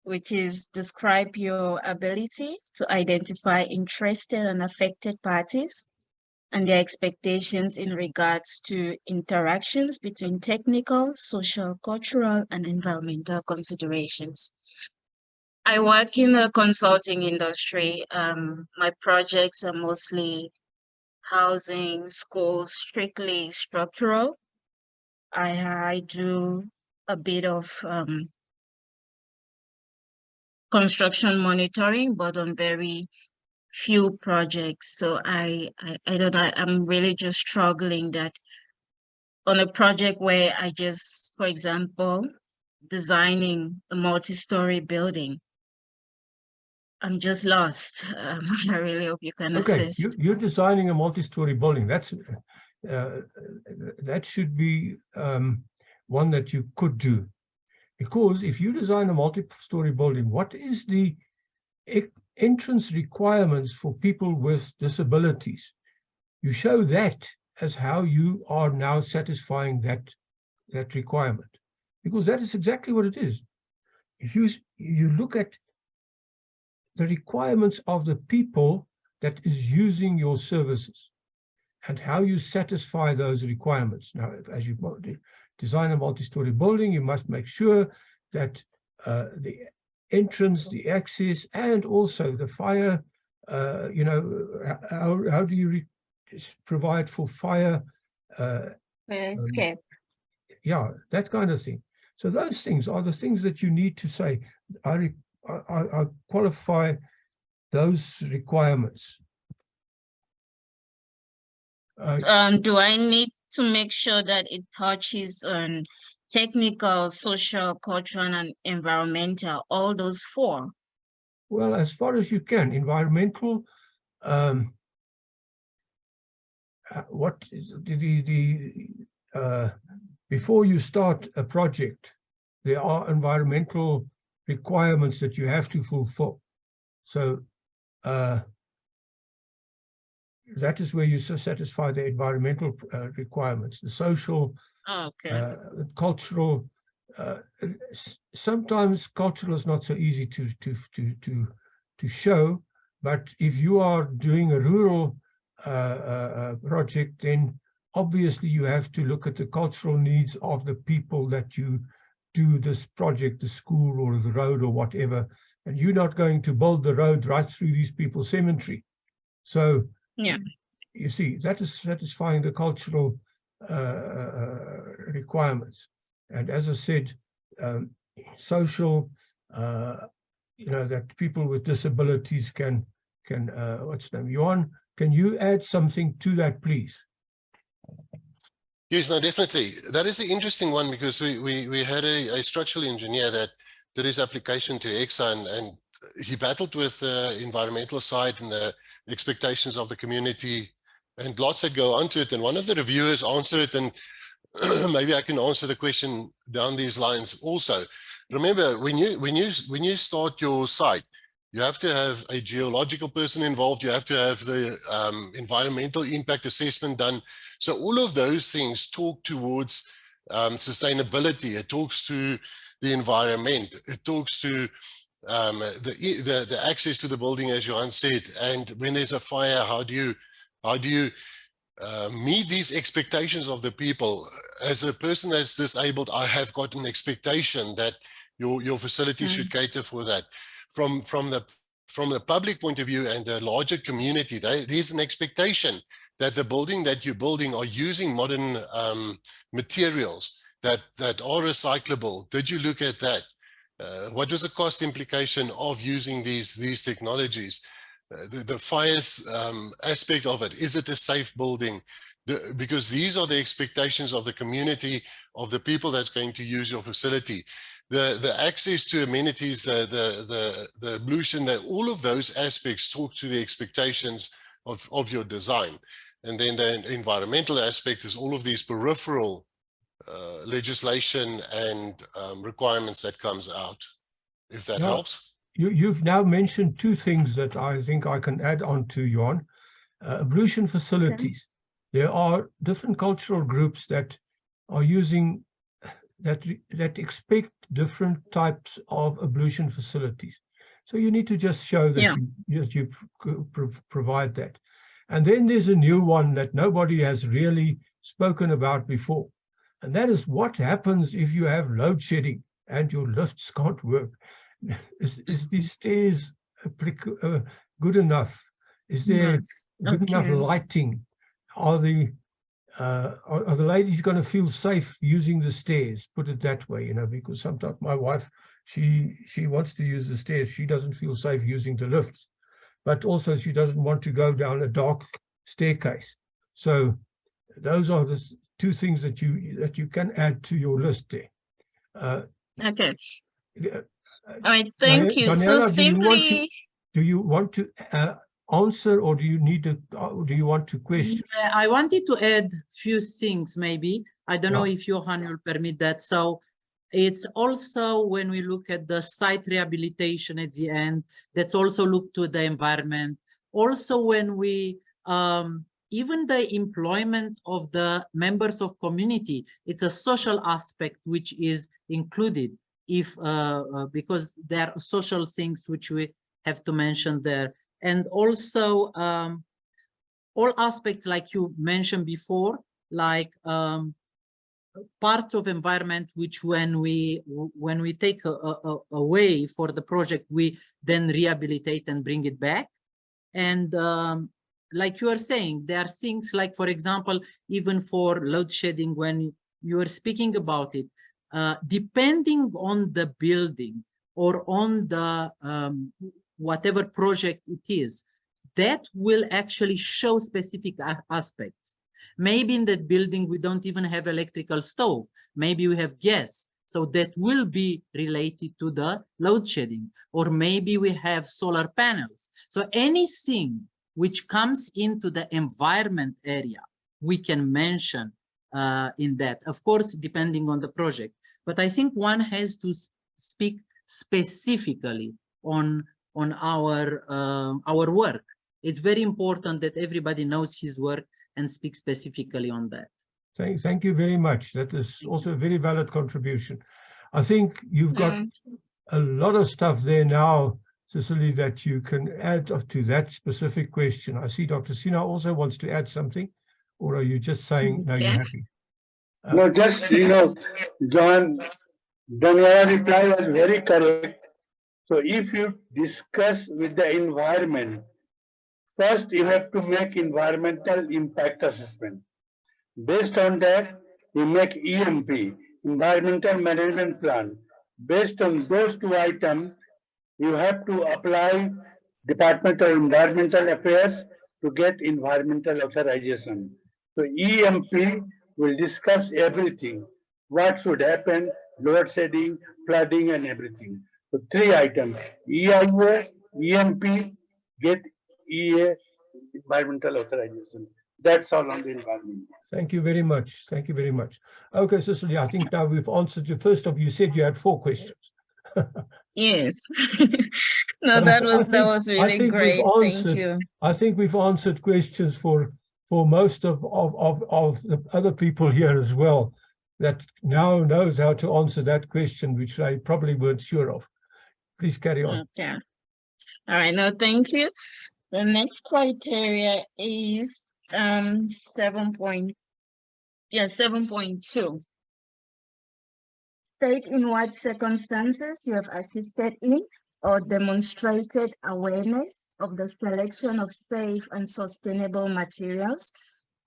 which is describe your ability to identify interested and affected parties and their expectations in regards to interactions between technical, social, cultural, and environmental considerations. I work in the consulting industry. My projects are mostly housing, schools, strictly structural. I do a bit of construction monitoring, but on very few projects. So I don't know, I'm really just struggling that on a project where I just, for example, designing a multi-story building. I'm just lost. I really hope you can assist. You're designing a multi-story building. That's that should be one that you could do, because if you design a multi-story building, what is the entrance requirements for people with disabilities? You show that as how you are now satisfying that requirement, because that is exactly what it is. If you look at the requirements of the people that is using your services and how you satisfy those requirements. Now, as you design a multi-story building, you must make sure that the entrance, the access, and also the fire, you know, how do you provide for fire? Escape. Yeah, that kind of thing. So those things are the things that you need to say, I qualify those requirements. Do I need to make sure that it touches on technical, social, cultural, and environmental, all those four? Well, as far as you can. Environmental, what before you start a project, there are environmental requirements that you have to fulfill. So that is where you satisfy the environmental requirements, the social, cultural. Sometimes cultural is not so easy to show, but if you are doing a rural project, then obviously you have to look at the cultural needs of the people that you do this project, the school or the road or whatever, and you're not going to build the road right through these people's cemetery. So yeah, you see, that is satisfying the cultural requirements. And as I said, social, you know, that people with disabilities can what's the name? Johan, can you add something to that, please? Yes, no, definitely. That is an interesting one, because we had a structural engineer that did his application to ECSA, and he battled with the environmental side and the expectations of the community, and lots that go onto it. And one of the reviewers answered it, and maybe I can answer the question down these lines also. Remember, when you start your site, you have to have a geological person involved. You have to have the environmental impact assessment done. So all of those things talk towards sustainability. It talks to the environment. It talks to the access to the building, as Johan said. And when there's a fire, how do you meet these expectations of the people? As a person that's disabled, I have got an expectation that your facility should cater for that. From the public point of view and the larger community, there's an expectation that the building that you're building are using modern materials that are recyclable. Did you look at that? What was the cost implication of using these technologies? The fires aspect of it, is it a safe building? Because these are the expectations of the community, of the people that's going to use your facility. The access to amenities, the pollution, that all of those aspects talk to the expectations of your design. And then the environmental aspect is all of these peripheral legislation and requirements that comes out, if that helps. You've now mentioned two things that I think I can add on to, Johan. Ablution facilities. Okay. There are different cultural groups that are using that expect different types of ablution facilities. So you need to just show that you provide that. And then there's a new one that nobody has really spoken about before. And that is what happens if you have load shedding and your lifts can't work. Is these stairs good enough? Is there good enough lighting? Are the ladies going to feel safe using the stairs? Put it that way, you know, because sometimes my wife, she wants to use the stairs. She doesn't feel safe using the lifts, but also she doesn't want to go down a dark staircase. So those are the two things that you can add to your list there. Okay. All right, thank you. So Daniela, simply, do you want to answer, or do you need to? Do you want to question? Yeah, I wanted to add few things maybe. I don't know Yeah. if Johan will permit that. So it's also when we look at the site rehabilitation at the end, that's also look to the environment. Also when we, even the employment of the members of community, it's a social aspect which is included if because there are social things which we have to mention there. And also all aspects like you mentioned before, like parts of environment which when we take away for the project, we then rehabilitate and bring it back. And like you are saying, there are things like, for example, even for load shedding, when you are speaking about it, depending on the building or on the whatever project it is, that will actually show specific aspects. Maybe in that building, we don't even have electrical stove. Maybe we have gas. So that will be related to the load shedding. Or maybe we have solar panels. So anything which comes into the environment area, we can mention in that. Of course, depending on the project. But I think one has to speak specifically on our work. It's very important that everybody knows his work and speak specifically on that. Thank you very much. That is also a very valid contribution. I think you've got a lot of stuff there now, Cicely, that you can add to that specific question. I see Dr. Sina also wants to add something, or are you just saying, no, you're happy? No, just, John, Daniela's reply was very correct. So if you discuss with the environment, first you have to make environmental impact assessment. Based on that, you make EMP, Environmental Management Plan. Based on those two items, you have to apply Department of Environmental Affairs to get environmental authorization. So EMP will discuss everything, what should happen, load shedding, flooding, and everything. So three items: EIA, EMP, get EA, environmental authorization. That's all on the environment. Thank you very much. Thank you very much. Okay, Cicely, I think now we've answered you. First off, you said you had 4 questions. yes. No, that was really great. Thank you. I think we've answered questions for most of the other people here as well, that now knows how to answer that question, which I probably weren't sure of. Please carry on. Okay. All right. No, thank you. The next criteria is 7.2. State in what circumstances you have assisted in or demonstrated awareness of the selection of safe and sustainable materials,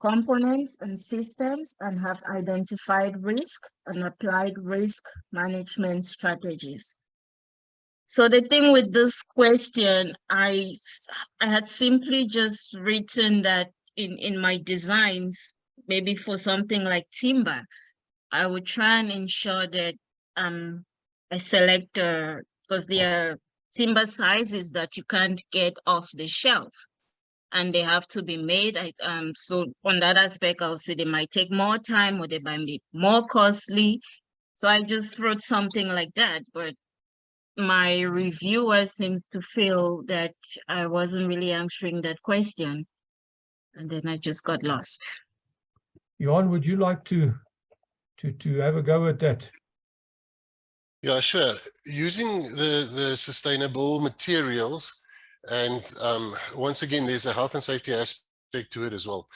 components, and systems, and have identified risk and applied risk management strategies. So the thing with this question, I had simply just written that in my designs, maybe for something like timber, I would try and ensure that I select, because there are timber sizes that you can't get off the shelf and they have to be made. So on that aspect, I'll say they might take more time or they might be more costly. So I just wrote something like that, but my reviewer seems to feel that I wasn't really answering that question. And then I just got lost. Johan, would you like to have a go at that? Yeah, sure. Using the sustainable materials, and once again, there's a health and safety aspect to it as well.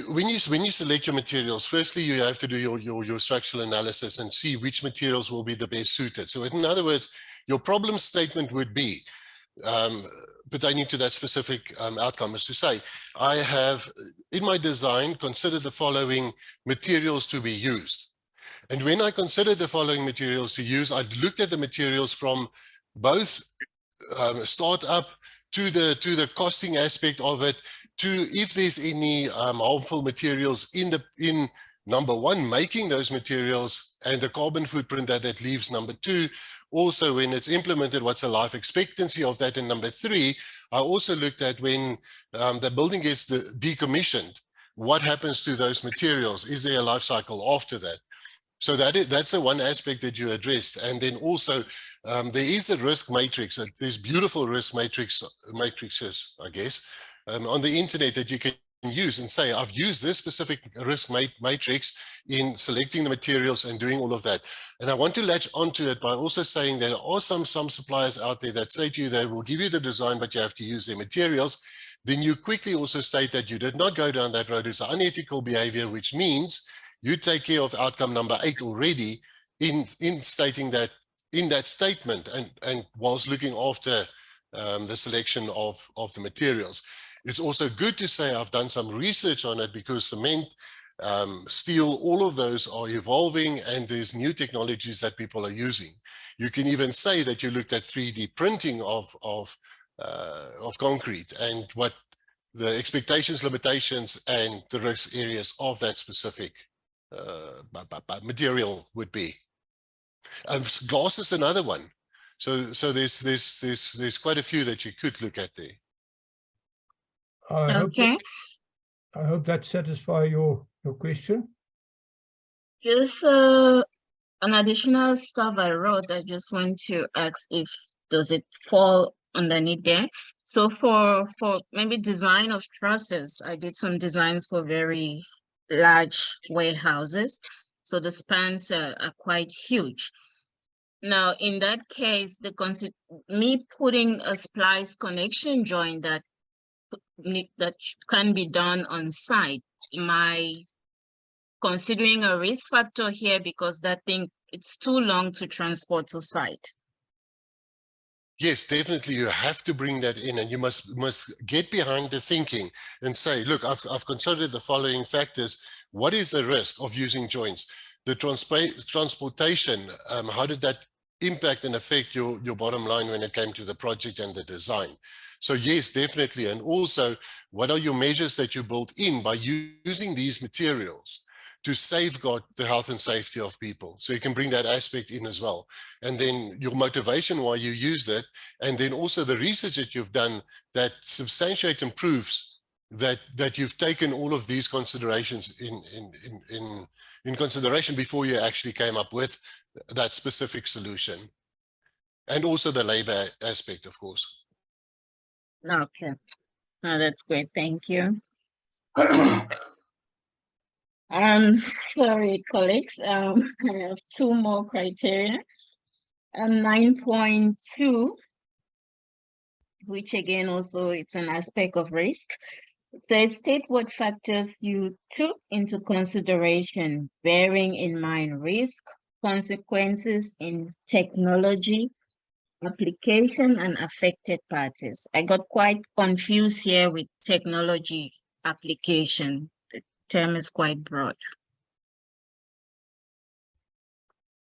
When you select your materials, firstly, you have to do your structural analysis and see which materials will be the best suited. So in other words, your problem statement would be, pertaining to that specific outcome, is to say, I have in my design considered the following materials to be used. And when I considered the following materials to use, I looked at the materials from both startup to the costing aspect of it, to if there's any harmful materials in number one, making those materials and the carbon footprint that leaves. Number two, also when it's implemented, what's the life expectancy of that? And number three, I also looked at when the building gets decommissioned, what happens to those materials? Is there a life cycle after that? So that's the one aspect that you addressed. And then also there is a risk matrix. There's beautiful risk matrices, I guess, on the internet that you can use and say, I've used this specific risk matrix in selecting the materials and doing all of that. And I want to latch onto it by also saying there are some suppliers out there that say to you, they will give you the design, but you have to use their materials. Then you quickly also state that you did not go down that road. It's unethical behavior, which means you take care of outcome number 8 already in stating that in that statement and whilst looking after the selection of the materials. It's also good to say I've done some research on it because cement, steel, all of those are evolving and there's new technologies that people are using. You can even say that you looked at 3D printing of concrete and what the expectations, limitations, and the risk areas of that specific material would be. Glass is another one. So there's quite a few that you could look at there. I Okay. hope that satisfies your question. Just an additional stuff I wrote, I just want to ask if does it fall underneath there. So for maybe design of trusses, I did some designs for very large warehouses. So the spans are quite huge. Now, in that case, me putting a splice connection joint that can be done on site, am I considering a risk factor here because that thing, it's too long to transport to site? Yes, definitely. You have to bring that in and you must get behind the thinking and say, look, I've considered the following factors. What is the risk of using joints? The transportation, how did that impact and affect your bottom line when it came to the project and the design? So yes, definitely. And also, what are your measures that you built in by using these materials to safeguard the health and safety of people? So you can bring that aspect in as well. And then your motivation why you used it, and then also the research that you've done that substantiates and proves that you've taken all of these considerations in consideration before you actually came up with that specific solution. And also the labor aspect, of course. Okay. Oh, that's great. Thank you. Sorry, colleagues. I have 2 more criteria. 9.2, which again also it's an aspect of risk. It says state what factors you took into consideration, bearing in mind risk, consequences in technology, application, and affected parties. I got quite confused here with technology application. The term is quite broad.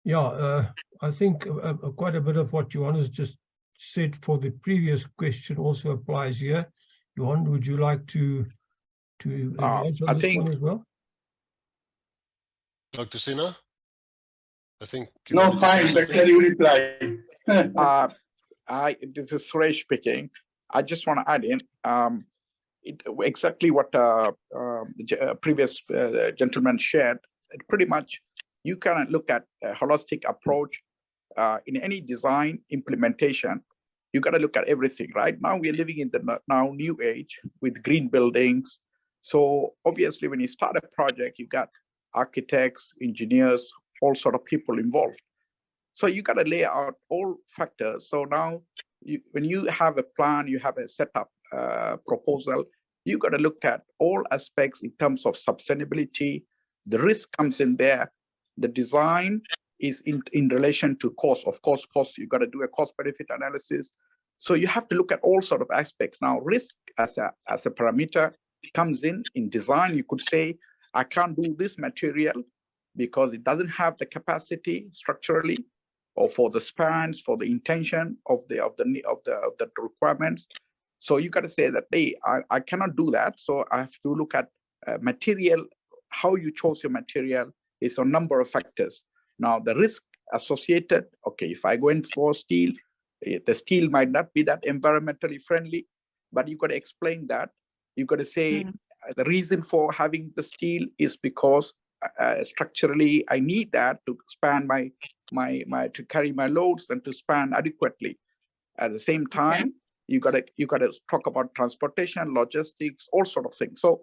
Yeah, I think quite a bit of what Johannes just said for the previous question also applies here. Johan, would you like to enlarge on this one as well? Dr. Sinha? I think No, fine, better you reply. This is Suresh speaking. I just want to add in exactly what the previous gentleman shared. Pretty much, you can look at a holistic approach in any design implementation. You got to look at everything, right? Now we're living in the new age with green buildings. So obviously, when you start a project, you got architects, engineers, all sort of people involved. So you got to lay out all factors. So now when you have a plan, you have a setup proposal, you got to look at all aspects in terms of sustainability. The risk comes in there. The design is in relation to cost. Of course, cost, you got to do a cost benefit analysis. So you have to look at all sort of aspects. Now, risk as a parameter comes in design. You could say, I can't do this material because it doesn't have the capacity structurally, or for the spans, for the intention of the requirements. So you got to say that, hey, I cannot do that. So I have to look at material how you chose your material is a number of factors. Now, the risk associated, okay, if I go in for steel, the steel might not be that environmentally friendly, but you got to explain that. You got to say the reason for having the steel is because structurally I need that to span to carry my loads and to span adequately. At the same time, you gotta talk about transportation, logistics, all sort of things. So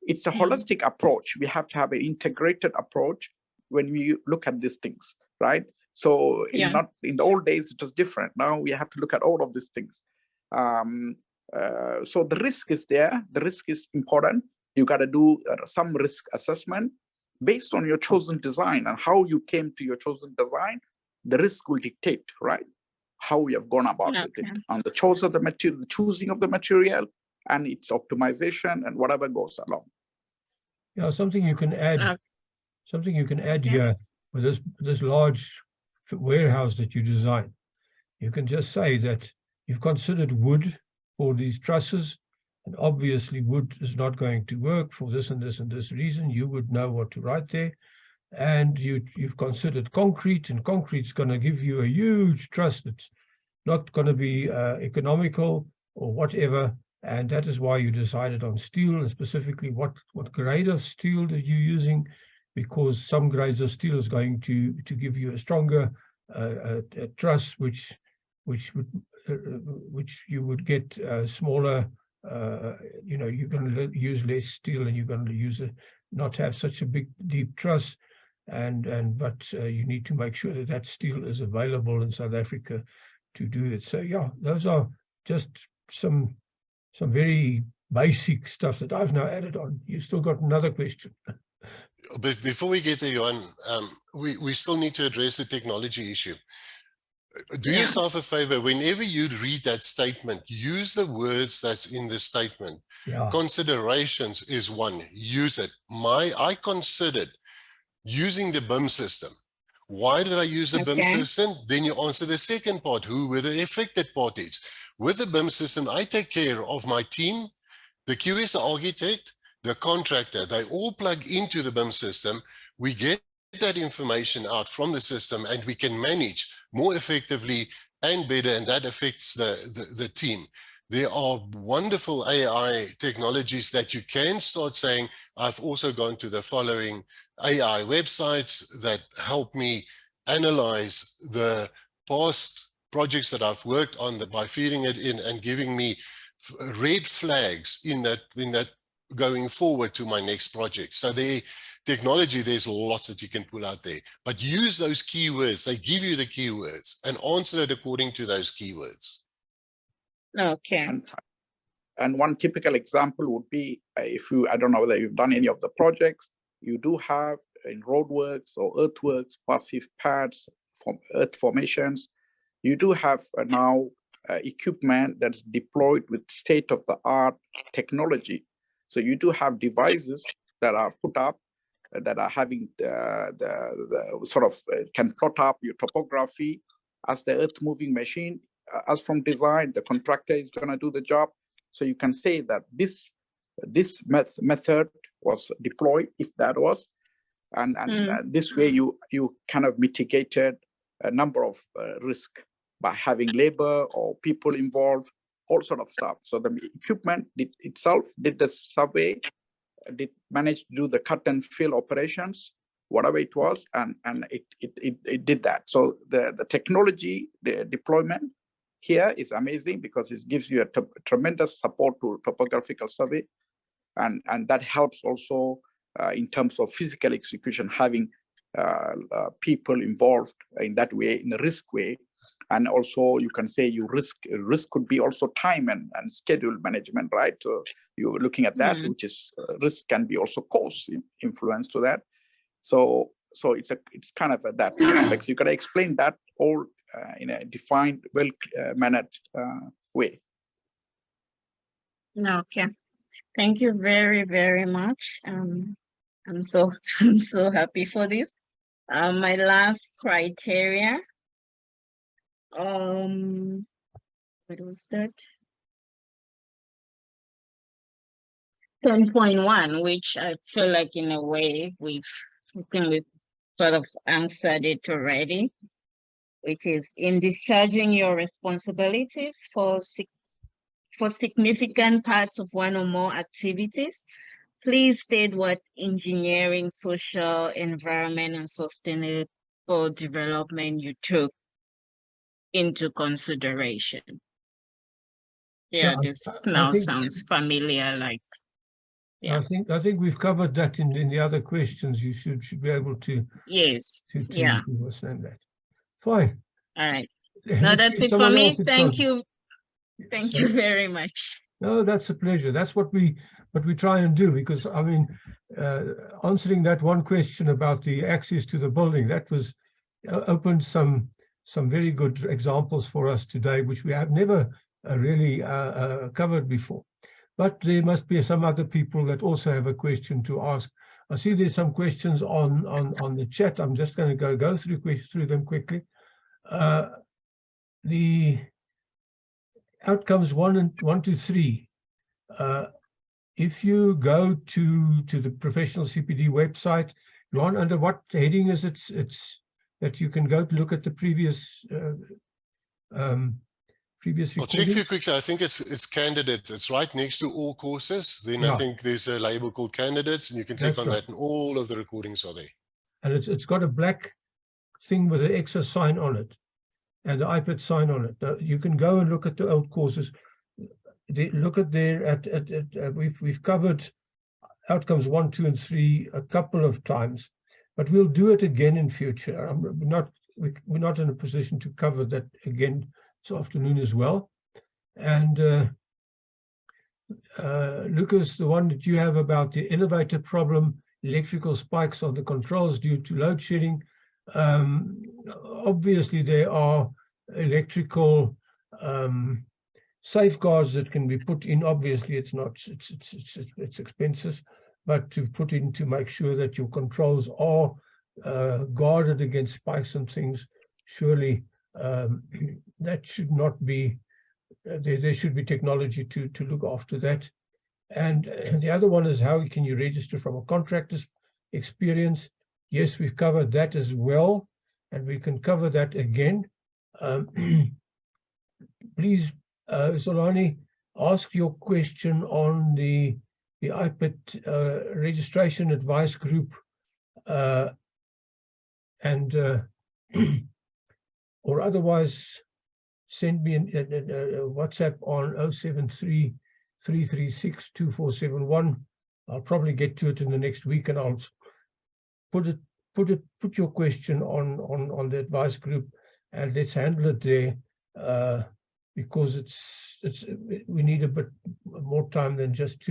it's a holistic approach. We have to have an integrated approach when we look at these things, right? So in the old days, it was different. Now we have to look at all of these things. So the risk is there. The risk is important. You got to do some risk assessment based on your chosen design and how you came to your chosen design. The risk will dictate, right, how we have gone about with it on the choice of the material, the choosing of the material, and its optimization and whatever goes along. Yeah, something you can add. Something you can add here with this large warehouse that you design. You can just say that you've considered wood for these trusses, and obviously wood is not going to work for this and this and this reason. You would know what to write there. And you've considered concrete, and concrete's going to give you a huge truss that's not going to be economical or whatever. And that is why you decided on steel, and specifically what grade of steel that you're using, because some grades of steel is going to give you a stronger truss, which you would get smaller. You're going to use less steel, and you're going to use not have such a big deep truss, but you need to make sure that steel is available in South Africa to do it. So yeah, those are just some very basic stuff that I've now added on. You still got another question? But before we get there, Johan, we still need to address the technology issue. Do yourself a favor, whenever you read that statement, use the words that's in the statement. Considerations is one, use it. I considered using the BIM system. Why did I use the BIM system? Then you answer the second part, who were the affected parties. With the BIM system, I take care of my team, the QS architect, the contractor. They all plug into the BIM system. We get that information out from the system, and we can manage more effectively and better, and that affects the team. There are wonderful AI technologies that you can start saying, I've also gone to the following AI websites that help me analyze the past projects that I've worked on by feeding it in and giving me red flags in that going forward to my next project. So technology, there's lots that you can pull out there, but use those keywords. They give you the keywords and answer it according to those keywords. Okay. And one typical example would be I don't know whether you've done any of the projects, you do have in roadworks or earthworks, passive pads, earth formations, you do have now equipment that's deployed with state-of-the-art technology. So you do have devices that are put up that are having the sort of can plot up your topography as the earth moving machine. As from design, the contractor is going to do the job. So you can say that this method was deployed, if that was, and this way you kind of mitigated a number of risk by having labor or people involved, all sort of stuff. So the equipment itself did the survey, did manage to do the cut and fill operations, whatever it was, and it did that. So the technology, the deployment here is amazing because it gives you a tremendous support to topographical survey, and that helps also in terms of physical execution, having people involved in that way, in a risk way. And also you can say risk could be also time and schedule management, right? So you're looking at that, which is risk can be also cost influence to that. So it's kind of that aspect. So you got to explain that all in a defined, well mannered way. Okay, thank you very, very much. I'm so happy for this. My last criteria. What was that? 10.1, which I feel like in a way we've sort of answered it already, which is in discharging your responsibilities for significant parts of one or more activities, please state what engineering, social, environment, and sustainable development you took into consideration. Yeah, this now sounds familiar, like, yeah. I think we've covered that in the other questions. You should be able to yeah, to understand that. Fine. All right. No, that's it for me. Thank you. Thank you very much. No, that's a pleasure. That's what we try and do, because I mean, answering that one question about the access to the building, that was opened some very good examples for us today, which we have never really covered before. But there must be some other people that also have a question to ask. I see there's some questions on the chat. I'm just going to go through them quickly. The outcomes 1 to 3. If you go to the professional CPD website, Ron, under what heading is it? It's that you can go to look at the previous I'll check for you quickly. I think it's candidates. It's right next to all courses. Then I think there's a label called candidates, and you can click on that, and all of the recordings are there. And it's got a black thing with an ECSA sign on it and the iPad sign on it. You can go and look at the old courses. Look at there we've covered outcomes 1, 2, and 3 a couple of times, but we'll do it again in future. We're not in a position to cover that again this afternoon as well. And Lucas, the one that you have about the elevator problem, electrical spikes on the controls due to load shedding. Obviously there are electrical safeguards that can be put in. Obviously it's expensive, but to put in to make sure that your controls are guarded against spikes and things, surely that should not be, there should be technology to look after that. And the other one is, how can you register from a contractor's experience? Yes, we've covered that as well, and we can cover that again. Please, Solani, ask your question on the IPIT registration advice group, and or otherwise send me a WhatsApp on 073-336-2471. I'll probably get to it in the next week, and I'll put your question on the advice group, and let's handle it there, because we need a bit more time than just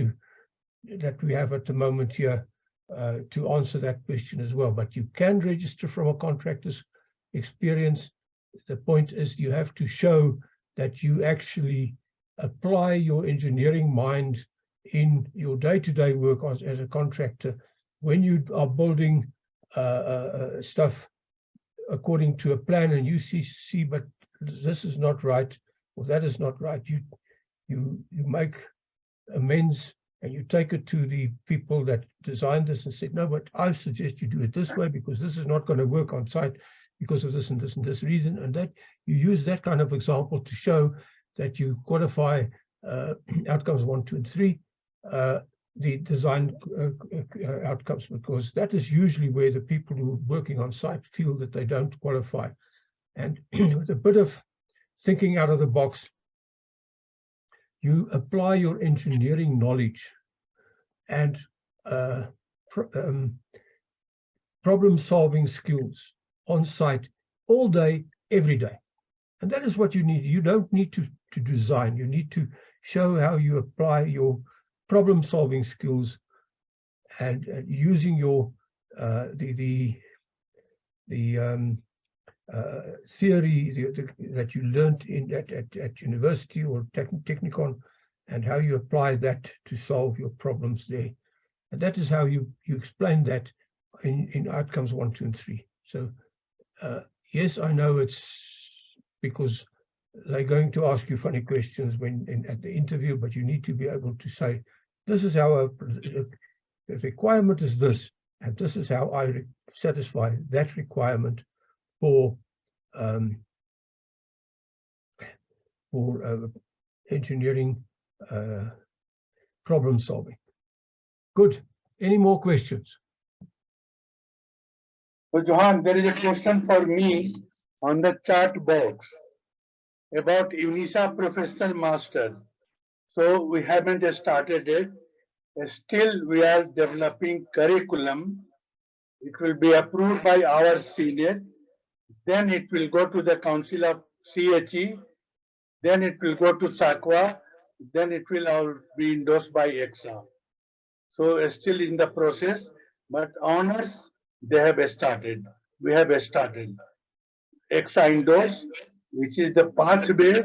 that we have at the moment here to answer that question as well. But you can register from a contractor's experience. The point is, you have to show that you actually apply your engineering mind in your day-to-day work as a contractor. When you are building stuff according to a plan, and you see, but this is not right, or that is not right, you make amends, and you take it to the people that designed this and said, no, but I suggest you do it this way, because this is not going to work on site because of this and this and this reason. And that you use that kind of example to show that you qualify outcomes 1, 2, and 3, the design outcomes, because that is usually where the people who are working on site feel that they don't qualify. And with a bit of thinking out of the box, you apply your engineering knowledge and problem-solving skills on site all day, every day. And that is what you need. You don't need to design. You need to show how you apply your problem-solving skills and using your theory that you learned at university or Technikon, and how you apply that to solve your problems there. And that is how you explain that in outcomes 1, 2, and 3. So yes, I know it's because they're going to ask you funny questions at the interview, but you need to be able to say this is how the requirement is this, and this is how I satisfy that requirement for engineering problem solving. Good. Any more questions? So Johan, there is a question for me on the chat box about UNISA Professional Master. So we haven't started it. Still, we are developing curriculum. It will be approved by our Senate. Then it will go to the Council of CHE. Then it will go to SACWA. Then it will all be endorsed by ECSA. So still in the process, but honors, they have started. We have started. ECSA endorsed, which is the pathway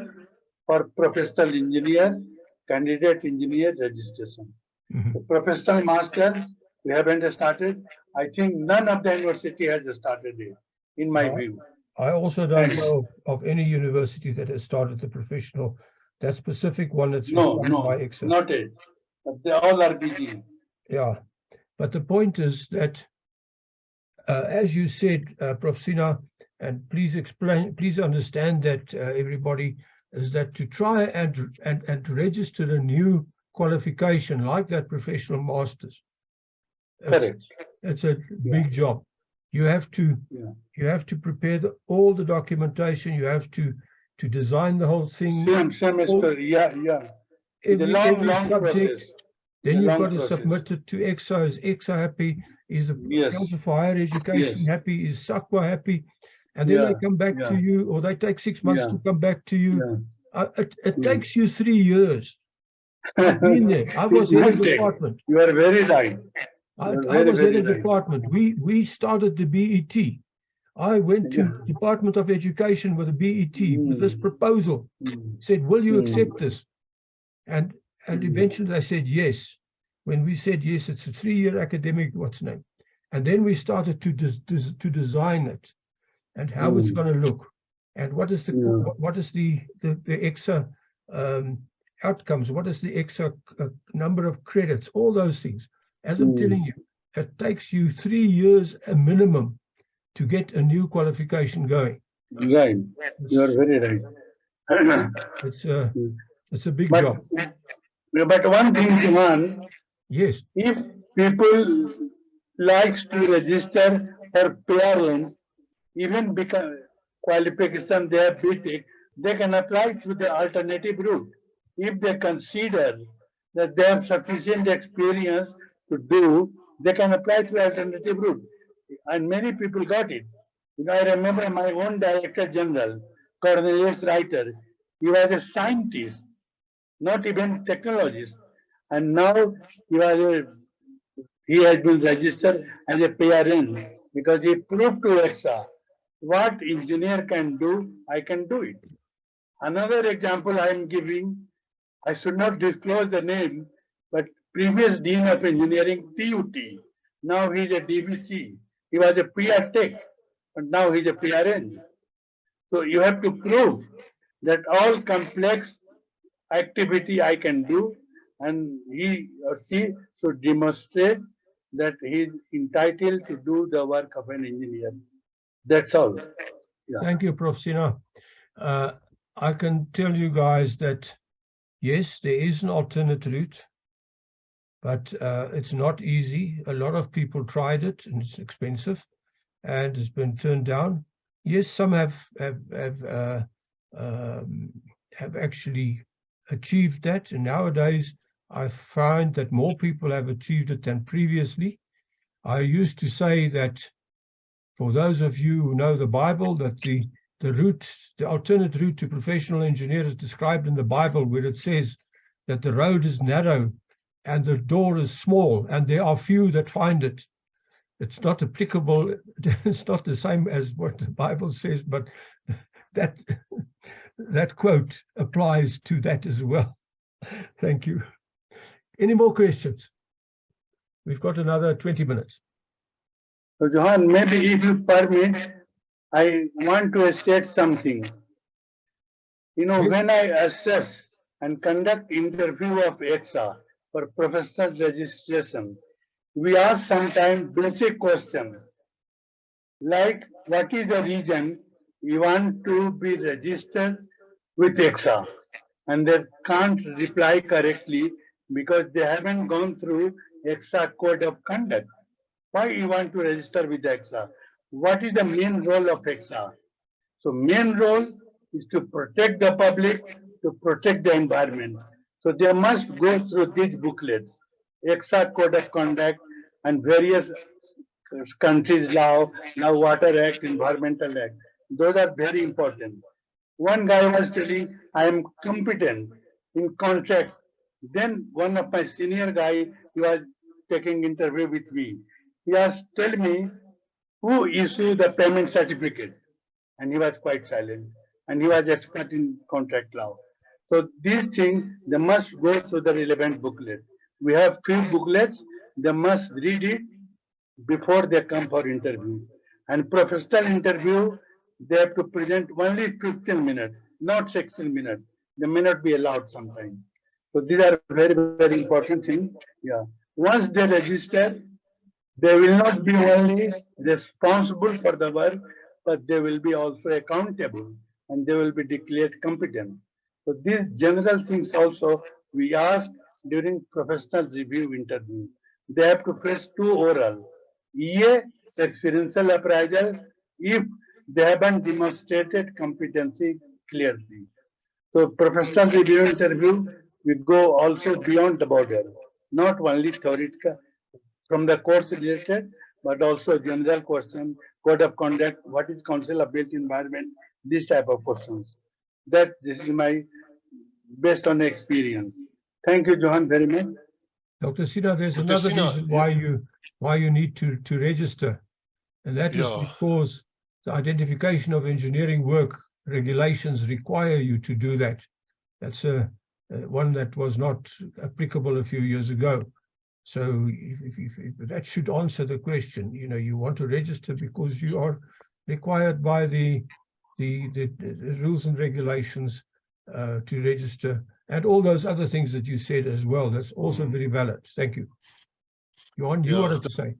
for professional engineer, candidate engineer registration. Mhm. The professional master, we haven't started. I think none of the university has started it, in my No. view. I also don't Thanks. know of any university that has started the professional, that specific one that's No, required by no, ECSA. not it. But they all are busy. Yeah, but the point is that, as you said, Prof. Sina, and please explain, please understand that everybody, is that to try and register a new qualification like that professional masters. Correct. It's a big job. You have to prepare all the documentation. You have to design the whole thing. Same story. Yeah. It's a Every long subject. process. Then A you've long got to process. submit it to ECSA. Is ECSA happy? Is the Yes. Council for Higher Education Yes. happy? Is SACWA happy? And then they come back to you, or they take 6 months to come back to you. It takes you 3 years. I've been there. I was head of department. You are very right. I was head of department. We started the BET. I went to Department of Education with a BET with this proposal. Said, will you accept this? And eventually they said yes. When we said yes, it's a 3-year academic, name? And then we started to design it and how it's going to look. And what is the ECSA outcomes? What is the ECSA number of credits? All those things. As I'm telling you, it takes you 3 years a minimum to get a new qualification going. Right. You are very right. It's a big job. But one thing, Johan, Yes. if people likes to register for parent, even become qualification they have BTech, they can apply through the alternative route. If they consider that they have sufficient experience to do, they can apply through alternative route. And many people got it. I remember my own Director General, Cornelius Reiter, he was a scientist, not even technologist. And now he has been registered as a PRN because he proved to ECSA what engineer can do, I can do it. Another example I am giving, I should not disclose the name, but previous Dean of Engineering, TUT, now he is a DVC. He was a PR Tech, but now he is a PRN. So you have to prove that all complex activity I can do, and he or she should demonstrate that he is entitled to do the work of an engineer. That's all. Yeah. Thank you, Prof. Sina. I can tell you guys that, yes, there is an alternate route, but it's not easy. A lot of people tried it, and it's expensive, and it's been turned down. Yes, some have actually achieved that, and nowadays I find that more people have achieved it than previously. I used to say that, for those of you who know the Bible, that the alternate route to professional engineer is described in the Bible, where it says that the road is narrow and the door is small and there are few that find it. It's not applicable. It's not the same as what the Bible says, but that quote applies to that as well. Thank you. Any more questions? We've got another 20 minutes. So Johan, maybe if you permit, I want to state something. When I assess and conduct interview of ECSA, for professional registration, we ask sometimes basic question like what is the reason you want to be registered with ECSA, and they can't reply correctly because they haven't gone through ECSA code of conduct. Why you want to register with ECSA? What is the main role of ECSA? So main role is to protect the public, to protect the environment. So they must go through these booklets, ECSA code of conduct and various countries' law, now Water Act, Environmental Act. Those are very important. One guy was telling, I am competent in contract. Then one of my senior guy, he was taking interview with me. He asked, tell me, who issued the payment certificate? And he was quite silent. And he was expert in contract law. So these things, they must go through the relevant booklet. We have few booklets, they must read it before they come for interview. And professional interview, they have to present only 15 minutes, not 16 minutes. They may not be allowed sometimes. So these are very, very important things. Yeah. Once they register, they will not be only responsible for the work, but they will be also accountable and they will be declared competent. So these general things also we ask during professional review interview. They have to face 2 oral, EA, experiential appraisal, if they haven't demonstrated competency clearly. So professional review interview, we go also beyond the border, not only theoretical from the course related, but also general question, code of conduct, what is council of built environment, this type of questions. That this is my based on experience. Thank you, Johan, very much. Dr. Sina, there's Dr. another Sina, reason why you need to register, and that is because the identification of engineering work regulations require you to do that. That's one that was not applicable a few years ago. So if that should answer the question. You know, you want to register because you are required by the rules and regulations to register, and all those other things that you said as well. That's also very valid. Thank you. Johan, you wanted to say?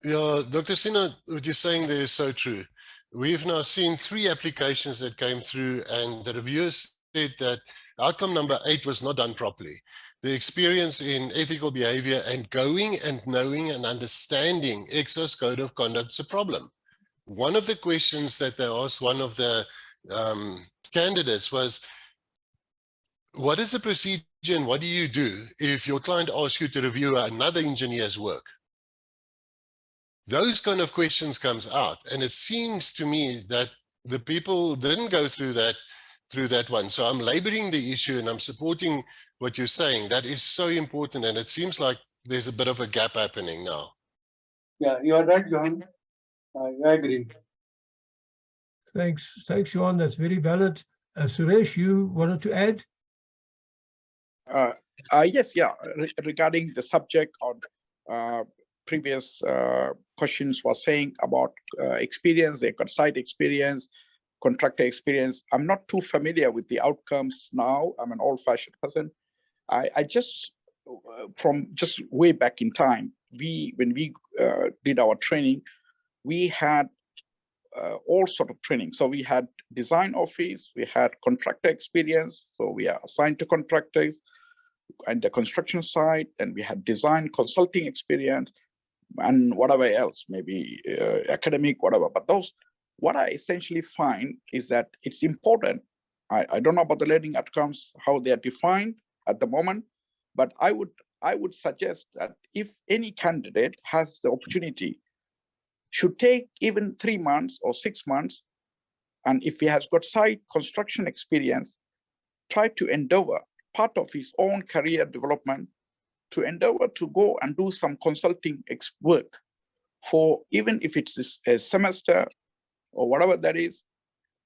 Yeah, Dr. Sina, what you're saying there is so true. We've now seen 3 applications that came through, and the reviewers said that outcome number 8 was not done properly. The experience in ethical behavior and going and knowing and understanding ECSA's code of conduct is a problem. One of the questions that they asked one of the candidates was, what is the procedure and what do you do if your client asks you to review another engineer's work? Those kind of questions comes out, and it seems to me that the people didn't go through that one. So I'm laboring the issue and I'm supporting what you're saying. That is so important, and it seems like there's a bit of a gap happening now. Yeah, you are right, Johan. I agree. Thanks, Johan. That's very valid. Suresh, you wanted to add? Yes, yeah. Regarding the subject on previous questions was saying about experience, they got site experience, contractor experience. I'm not too familiar with the outcomes now. I'm an old-fashioned person. I just, from just way back in time, when we did our training, we had all sort of training. So we had design office, we had contractor experience. So we are assigned to contractors and the construction site, and we had design consulting experience and whatever else, maybe academic, whatever. But those, what I essentially find is that it's important. I don't know about the learning outcomes, how they are defined at the moment, but I would suggest that if any candidate has the opportunity, should take even 3 months or 6 months, and if he has got site construction experience, try to endeavor part of his own career development to endeavor to go and do some consulting work for, even if it's a semester or whatever that is,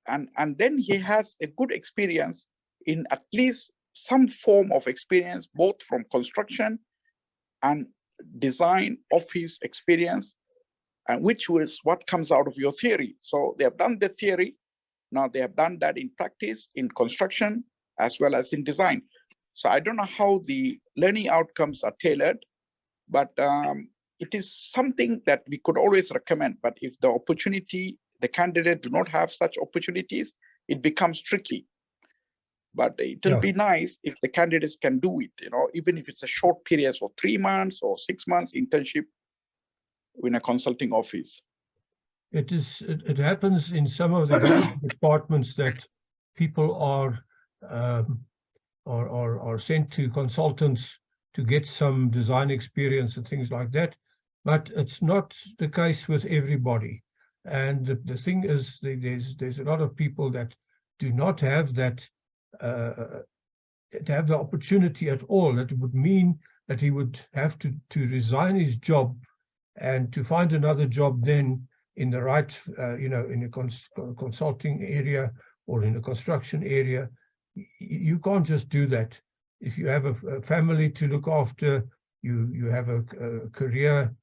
and then he has a good experience in at least some form of experience, both from construction and design office experience, and which was what comes out of your theory. So they have done the theory, now they have done that in practice, in construction, as well as in design. So I don't know how the learning outcomes are tailored, but it is something that we could always recommend. But if the opportunity, the candidate do not have such opportunities, it becomes tricky. But it will be nice if the candidates can do it, even if it's a short period of 3 months or 6 months internship in a consulting office. It happens in some of the government departments that people are sent to consultants to get some design experience and things like that, but it's not the case with everybody. And the thing is, there's a lot of people that do not have that to have the opportunity at all. That would mean that he would have to resign his job and to find another job then in the right, in a consulting area or in a construction area. You can't just do that. If you have a family to look after, you have a career,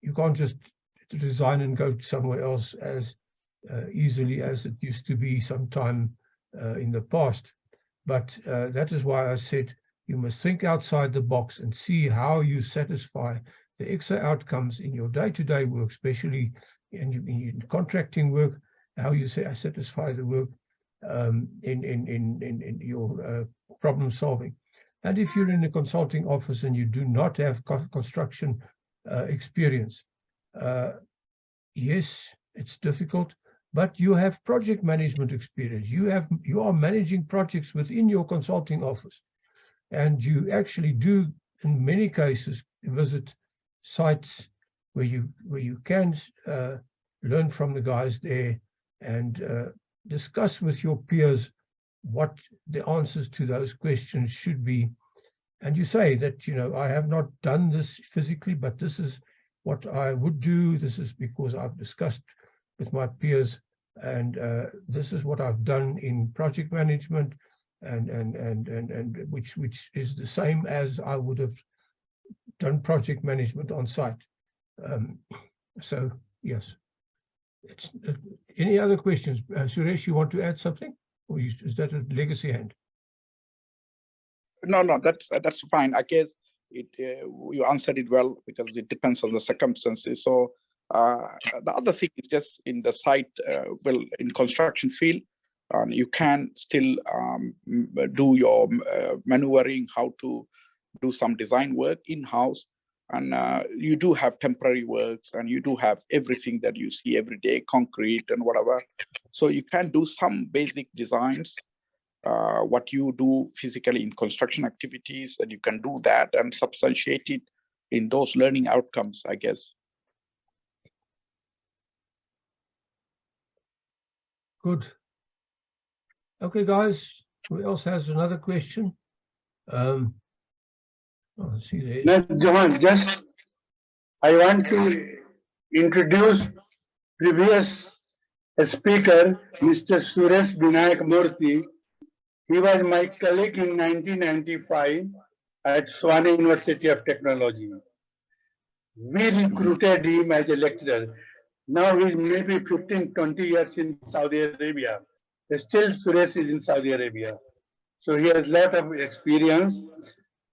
you can't just resign and go somewhere else as easily as it used to be sometime in the past. But that is why I said you must think outside the box and see how you satisfy the ECSA outcomes in your day-to-day work, especially in contracting work, how you satisfy the work in your problem solving. And if you're in a consulting office and you do not have construction experience, yes, it's difficult, but you have project management experience. You are managing projects within your consulting office, and you actually do, in many cases, visit sites where you can learn from the guys there and discuss with your peers what the answers to those questions should be. And you say that, I have not done this physically, but this is what I would do. This is because I've discussed with my peers, and this is what I've done in project management, and which is the same as I would have done project management on site. So yes. Any other questions? Suresh, you want to add something, or is that a legacy hand? No, that's fine. I guess you answered it well, because it depends on the circumstances. So the other thing is just in the site, in construction field, you can still do your maneuvering, how to do some design work in-house. And you do have temporary works, and you do have everything that you see every day, concrete and whatever. So you can do some basic designs, what you do physically in construction activities, and you can do that and substantiate it in those learning outcomes, I guess. Good. Okay, guys, who else has another question? Let's see there. No, Johan, I want to introduce previous speaker, Mr. Suresh Binayak Murthy. He was my colleague in 1995 at Swan University of Technology. We recruited him as a lecturer. Now he's maybe 15, 20 years in Saudi Arabia. Still Suresh is in Saudi Arabia. So he has a lot of experience.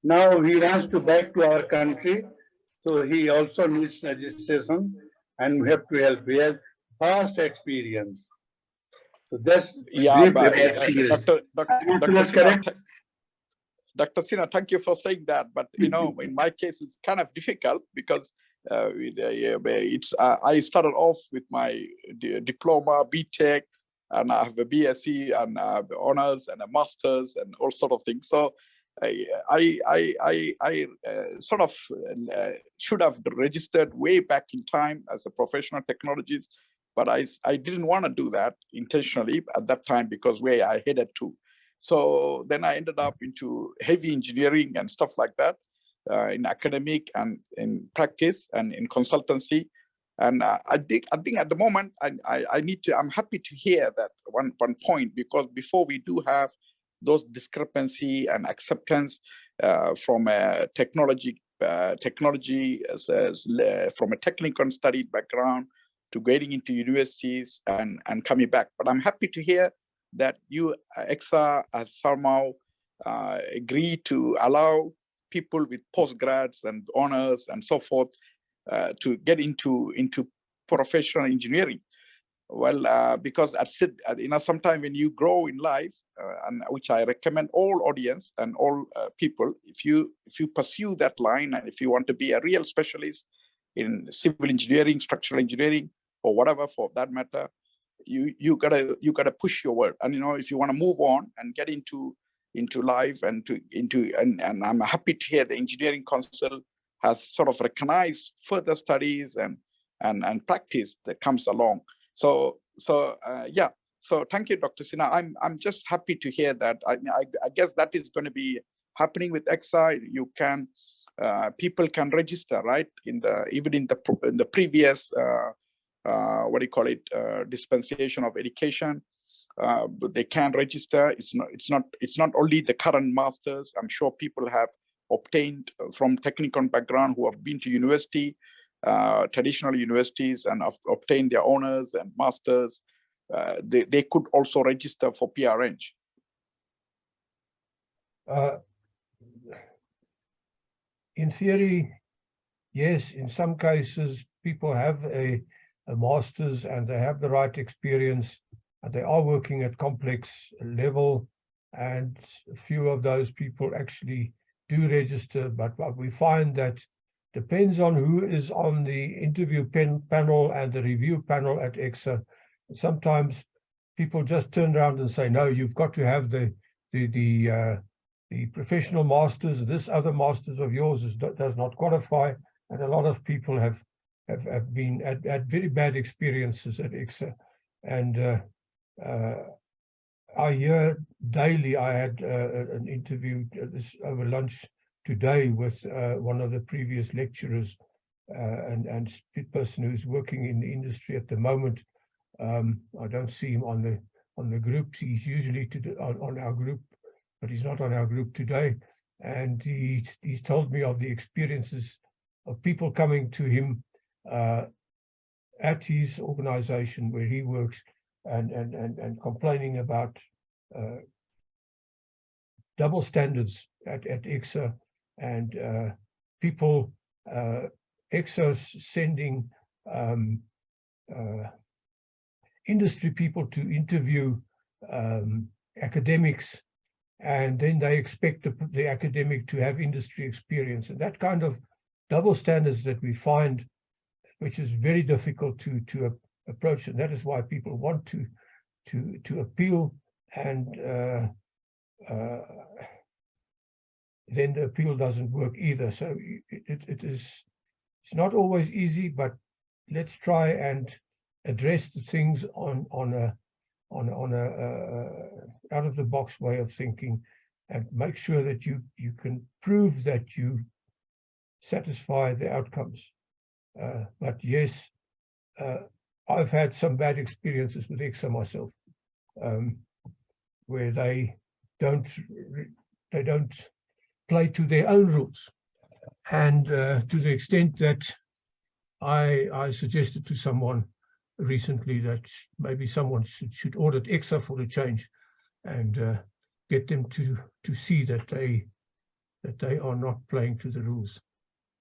Now he wants to back to our country. So he also needs registration, and we have to help. He has vast experience. So that's Dr. Sinha, thank you for saying that. But in my case, it's kind of difficult because I started off with my diploma, BTech, and I have a BSc and honors and a master's and all sort of things. So I sort of should have registered way back in time as a professional technologist, but I didn't want to do that intentionally at that time because where I headed to. So then I ended up into heavy engineering and stuff like that, in academic and in practice and in consultancy. And I think at the moment I'm happy to hear that one point, because before we do have those discrepancy and acceptance from a technology from a technical studied background to getting into universities and coming back. But I'm happy to hear that you, ECSA, has somehow agree to allow people with postgrads and honors and so forth to get into professional engineering. Well, because sometimes when you grow in life, and which I recommend all audience and all people, if you pursue that line, and if you want to be a real specialist in civil engineering, structural engineering, or whatever for that matter, you gotta push your work. And if you want to move on and get into life and and I'm happy to hear the Engineering Council has sort of recognized further studies and practice that comes along. So yeah. So thank you, Dr. Sinha. I'm just happy to hear that. I guess that is going to be happening with ECSA. You can people can register, right? Even in the previous what do you call it, dispensation of education. But they can register. It's not only the current masters. I'm sure people have obtained from technical background who have been to university, traditional universities, and have obtained their honors and masters. They could also register for PRN. In theory, yes. In some cases, people have a master's and they have the right experience, and they are working at complex level, and a few of those people actually do register. But what we find that depends on who is on the interview panel and the review panel at ECSA. Sometimes people just turn around and say, no, you've got to have the professional masters. This other masters of yours does not qualify. And a lot of people have been at very bad experiences at ECSA. And I hear daily, I had an interview over lunch today with one of the previous lecturers and person who's working in the industry at the moment. I don't see him on the group. He's usually on our group, but he's not on our group today. And he's told me of the experiences of people coming to him at his organization where he works and complaining about double standards at ECSA, and people, ECSA sending industry people to interview academics, and then they expect the academic to have industry experience. And that kind of double standards that we find, which is very difficult to approach, and that is why people want to appeal, and then the appeal doesn't work either. So it's not always easy, but let's try and address the things on a out of the box way of thinking, and make sure that you can prove that you satisfy the outcomes. But yes, I've had some bad experiences with ECSA myself, where they don't play to their own rules, and to the extent that I suggested to someone recently that maybe someone should audit ECSA for the change, and get them to see that they are not playing to the rules.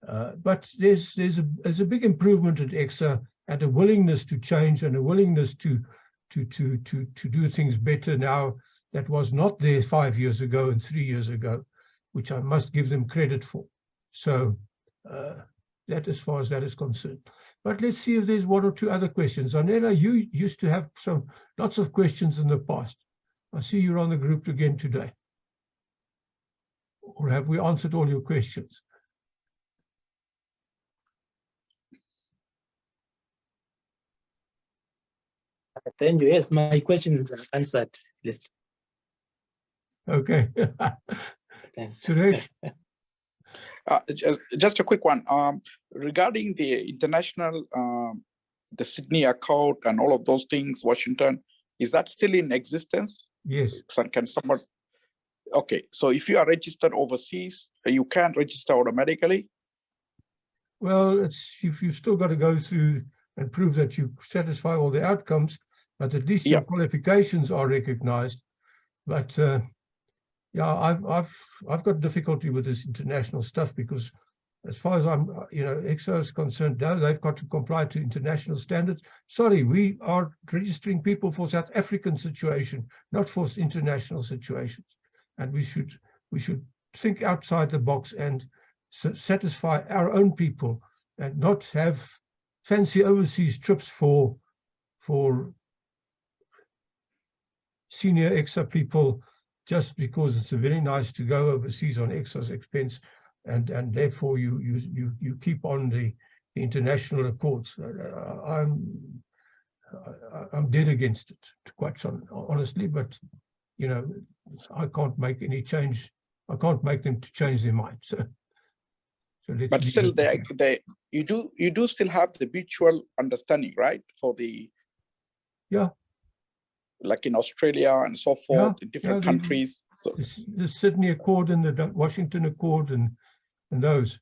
But there's a big improvement at ECSA, and a willingness to change, and a willingness to do things better now that was not there 5 years ago and 3 years ago, which I must give them credit for. So that, as far as that is concerned. But let's see if there's one or two other questions. Anela, you used to have lots of questions in the past. I see you're on the group again today. Or have we answered all your questions? Thank you. Yes, my question is answered. Please. Okay. Thanks. Suresh? Just a quick one. Regarding the international, the Sydney Accord and all of those things, Washington, is that still in existence? Yes. Can someone? Okay, so if you are registered overseas, you can register automatically? Well, you've still got to go through and prove that you satisfy all the outcomes, but at least your qualifications are recognized. But Yeah, I've got difficulty with this international stuff because, as far as I'm, ECSA is concerned, now they've got to comply to international standards. Sorry, we are registering people for South African situation, not for international situations, and we should think outside the box and satisfy our own people, and not have fancy overseas trips for senior ECSA people, just because it's very nice to go overseas on ECSA's expense, and therefore you keep on the international accords. I'm dead against it, quite honestly, but I can't make any change. I can't make them to change their mind. So let's. But still, you do still have the mutual understanding, right? For the, yeah, like in Australia and so forth, in different countries. So the Sydney Accord and the Washington Accord and those.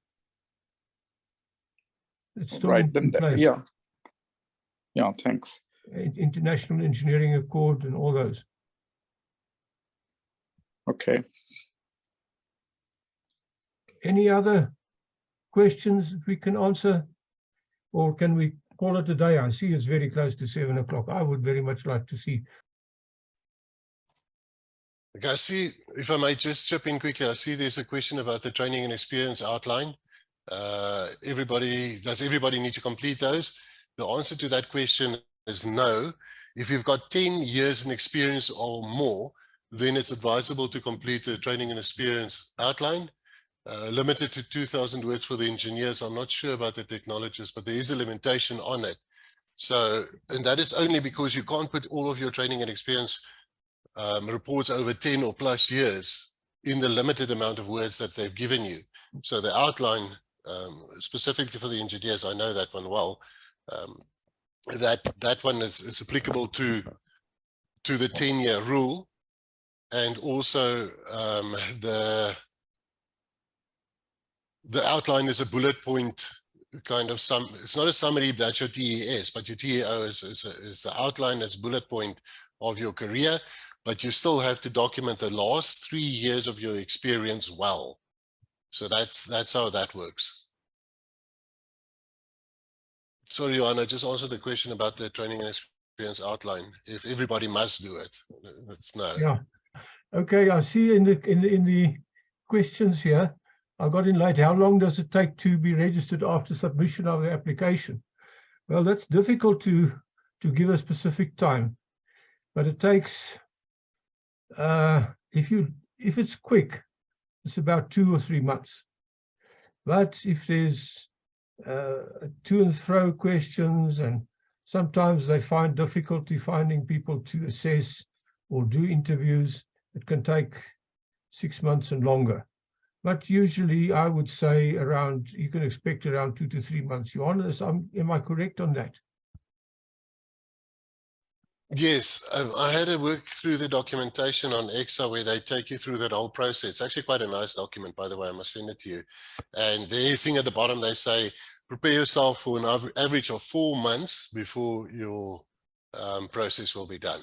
It's still right then. Yeah. Thanks. International Engineering Accord and all those. Okay. Any other questions we can answer, or can we call it a day? I see it's very close to 7 o'clock. I would very much like to see. Okay, I see, if I may just chip in quickly, I see there's a question about the training and experience outline. Does everybody need to complete those? The answer to that question is no. If you've got 10 years in experience or more, then it's advisable to complete the training and experience outline. Limited to 2,000 words for the engineers. I'm not sure about the technologists, but there is a limitation on it. So, and that is only because you can't put all of your training and experience reports over 10 or plus years in the limited amount of words that they've given you. So the outline, specifically for the engineers, I know that one well, that one is applicable to the 10-year rule, and also the outline is a bullet point kind of it's not a summary, that's your TES, but your TEO is the outline as bullet point of your career, but you still have to document the last 3 years of your experience well. So that's how that works. Sorry, Johanna, just answer the question about the training and experience outline. If everybody must do it, it's no. Yeah. Okay, I see in the questions here, I got in late. How long does it take to be registered after submission of the application? Well, that's difficult to give a specific time, but it takes, if it's quick, it's about 2 or 3 months. But if there's to and fro questions, and sometimes they find difficulty finding people to assess or do interviews, it can take 6 months and longer. But usually I would say you can expect around 2 to 3 months. Johanna, am I correct on that? Yes, I had to work through the documentation on ECSA where they take you through that whole process. It's actually quite a nice document, by the way. I must send it to you. And the thing at the bottom, they say, prepare yourself for an average of 4 months before your process will be done.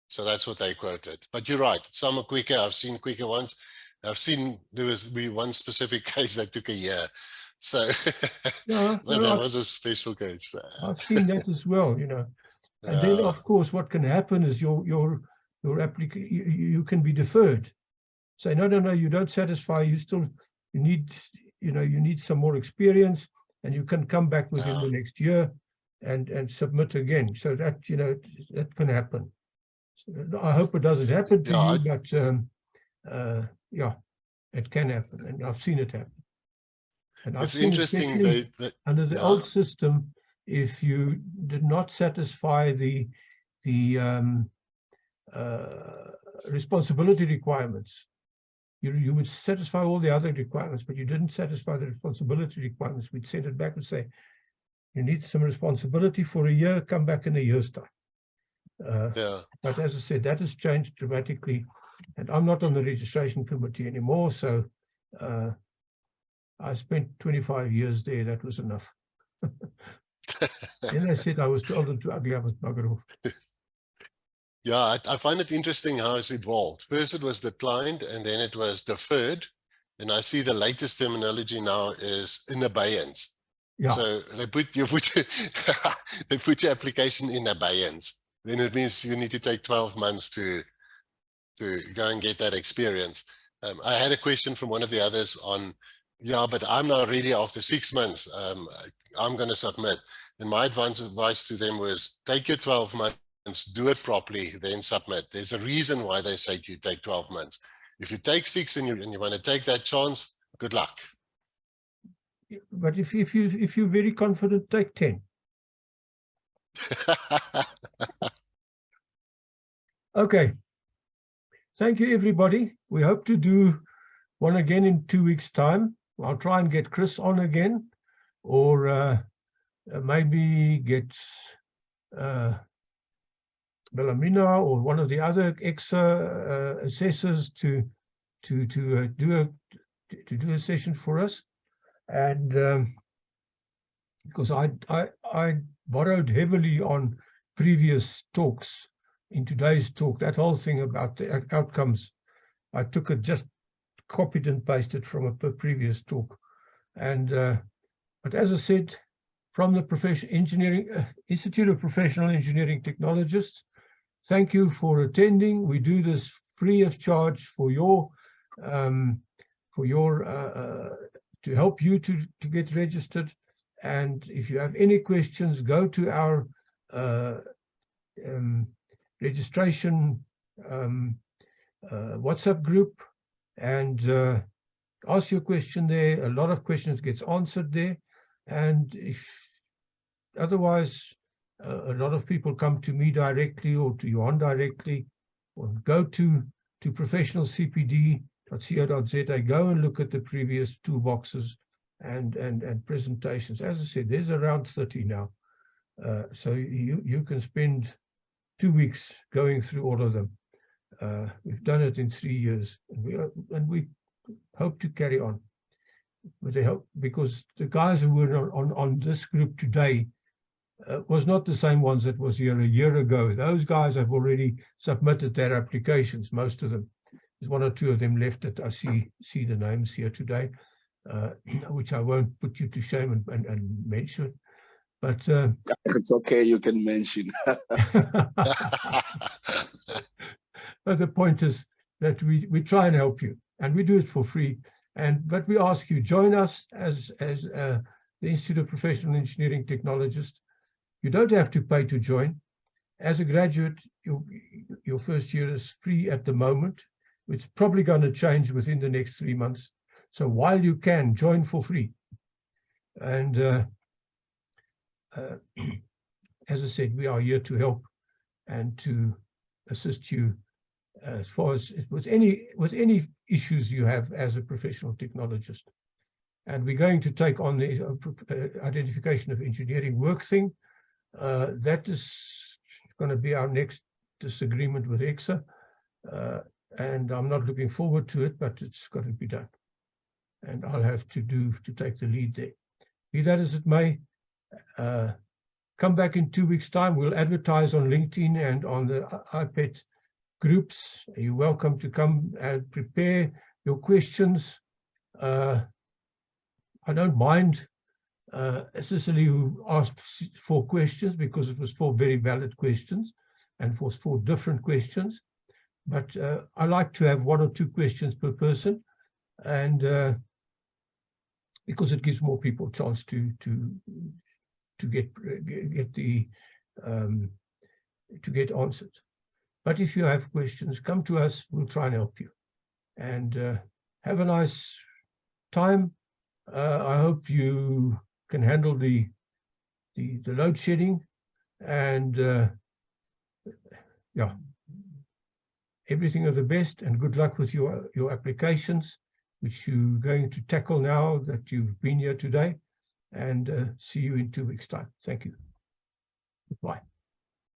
So that's what they quoted. But you're right, some are quicker. I've seen quicker ones. I've seen there was one specific case that took a year. So Yeah, but that was a special case. I've seen that as well, And then, of course, what can happen is your application, you can be deferred. Say, no, you don't satisfy. You need some more experience, and you can come back within the next year and submit again. So that that can happen. So I hope it doesn't happen to you, but yeah, it can happen, and I've seen it happen. And it's interesting that under the old system, if you did not satisfy the responsibility requirements, you would satisfy all the other requirements, but you didn't satisfy the responsibility requirements, we'd send it back and say, you need some responsibility for a year, come back in a year's time. But as I said, that has changed dramatically, and I'm not on the registration committee anymore, so I spent 25 years there. That was enough. Then I said I was too old and too ugly. I was bugger off. Yeah, I find it interesting how it's evolved. First it was declined and then it was deferred. And I see the latest terminology now is in abeyance. Yeah. So they put your they put your application in abeyance. Then it means you need to take 12 months to go and get that experience. I had a question from one of the others on, yeah, but I'm not ready after 6 months. I'm going to submit. And my advice to them was take your 12 months, do it properly, then submit. There's a reason why they say to you take 12 months. If you take 6 and you want to take that chance, good luck. But if you're very confident, take 10. Okay. Thank you, everybody. We hope to do one again in 2 weeks' time. I'll try and get Chris on again, or maybe get Bellamina or one of the other ECSA assessors to do a session for us. And because I borrowed heavily on previous talks. In today's talk, that whole thing about the outcomes, I took it, just copied and pasted from a previous talk. And but as I said, from the Institute of Professional Engineering Technologists, thank you for attending. We do this free of charge for your to help you to get registered. And if you have any questions, go to our registration WhatsApp group and ask your question there. A lot of questions gets answered there. And if otherwise, a lot of people come to me directly or to Johan directly, or go to professionalcpd.co.za, go and look at the previous toolboxes and presentations. As I said, there's around 30 now. So you can spend 2 weeks going through all of them. We've done it in 3 years, and we hope to carry on. But they hope, because the guys who were on this group today was not the same ones that was here a year ago. Those guys have already submitted their applications, most of them. There's 1 or 2 of them left that I see the names here today, which I won't put you to shame and mention. But it's okay, you can mention. But the point is that we try and help you, and we do it for free. But we ask you, join us as the Institute of Professional Engineering Technologists. You don't have to pay to join. As a graduate, your first year is free at the moment. It's probably going to change within the next 3 months. So while you can, join for free. And as I said, we are here to help and to assist you as far as with any issues you have as a professional technologist. And we're going to take on the identification of engineering work thing. That is going to be our next disagreement with ECSA. And I'm not looking forward to it, but it's got to be done. And I'll have to take the lead there. Be that as it may, come back in 2 weeks' time. We'll advertise on LinkedIn and on the iPad groups. You're welcome to come and prepare your questions. I don't mind Cicely, who asked 4 questions, because it was 4 very valid questions and for 4 different questions. But I like to have 1 or 2 questions per person, and because it gives more people a chance to get answered. But if you have questions, come to us. We'll try and help you. And have a nice time. I hope you can handle the load shedding, and yeah, everything of the best, and good luck with your applications, which you're going to tackle now that you've been here today. And see you in 2 weeks' time. Thank you. Goodbye.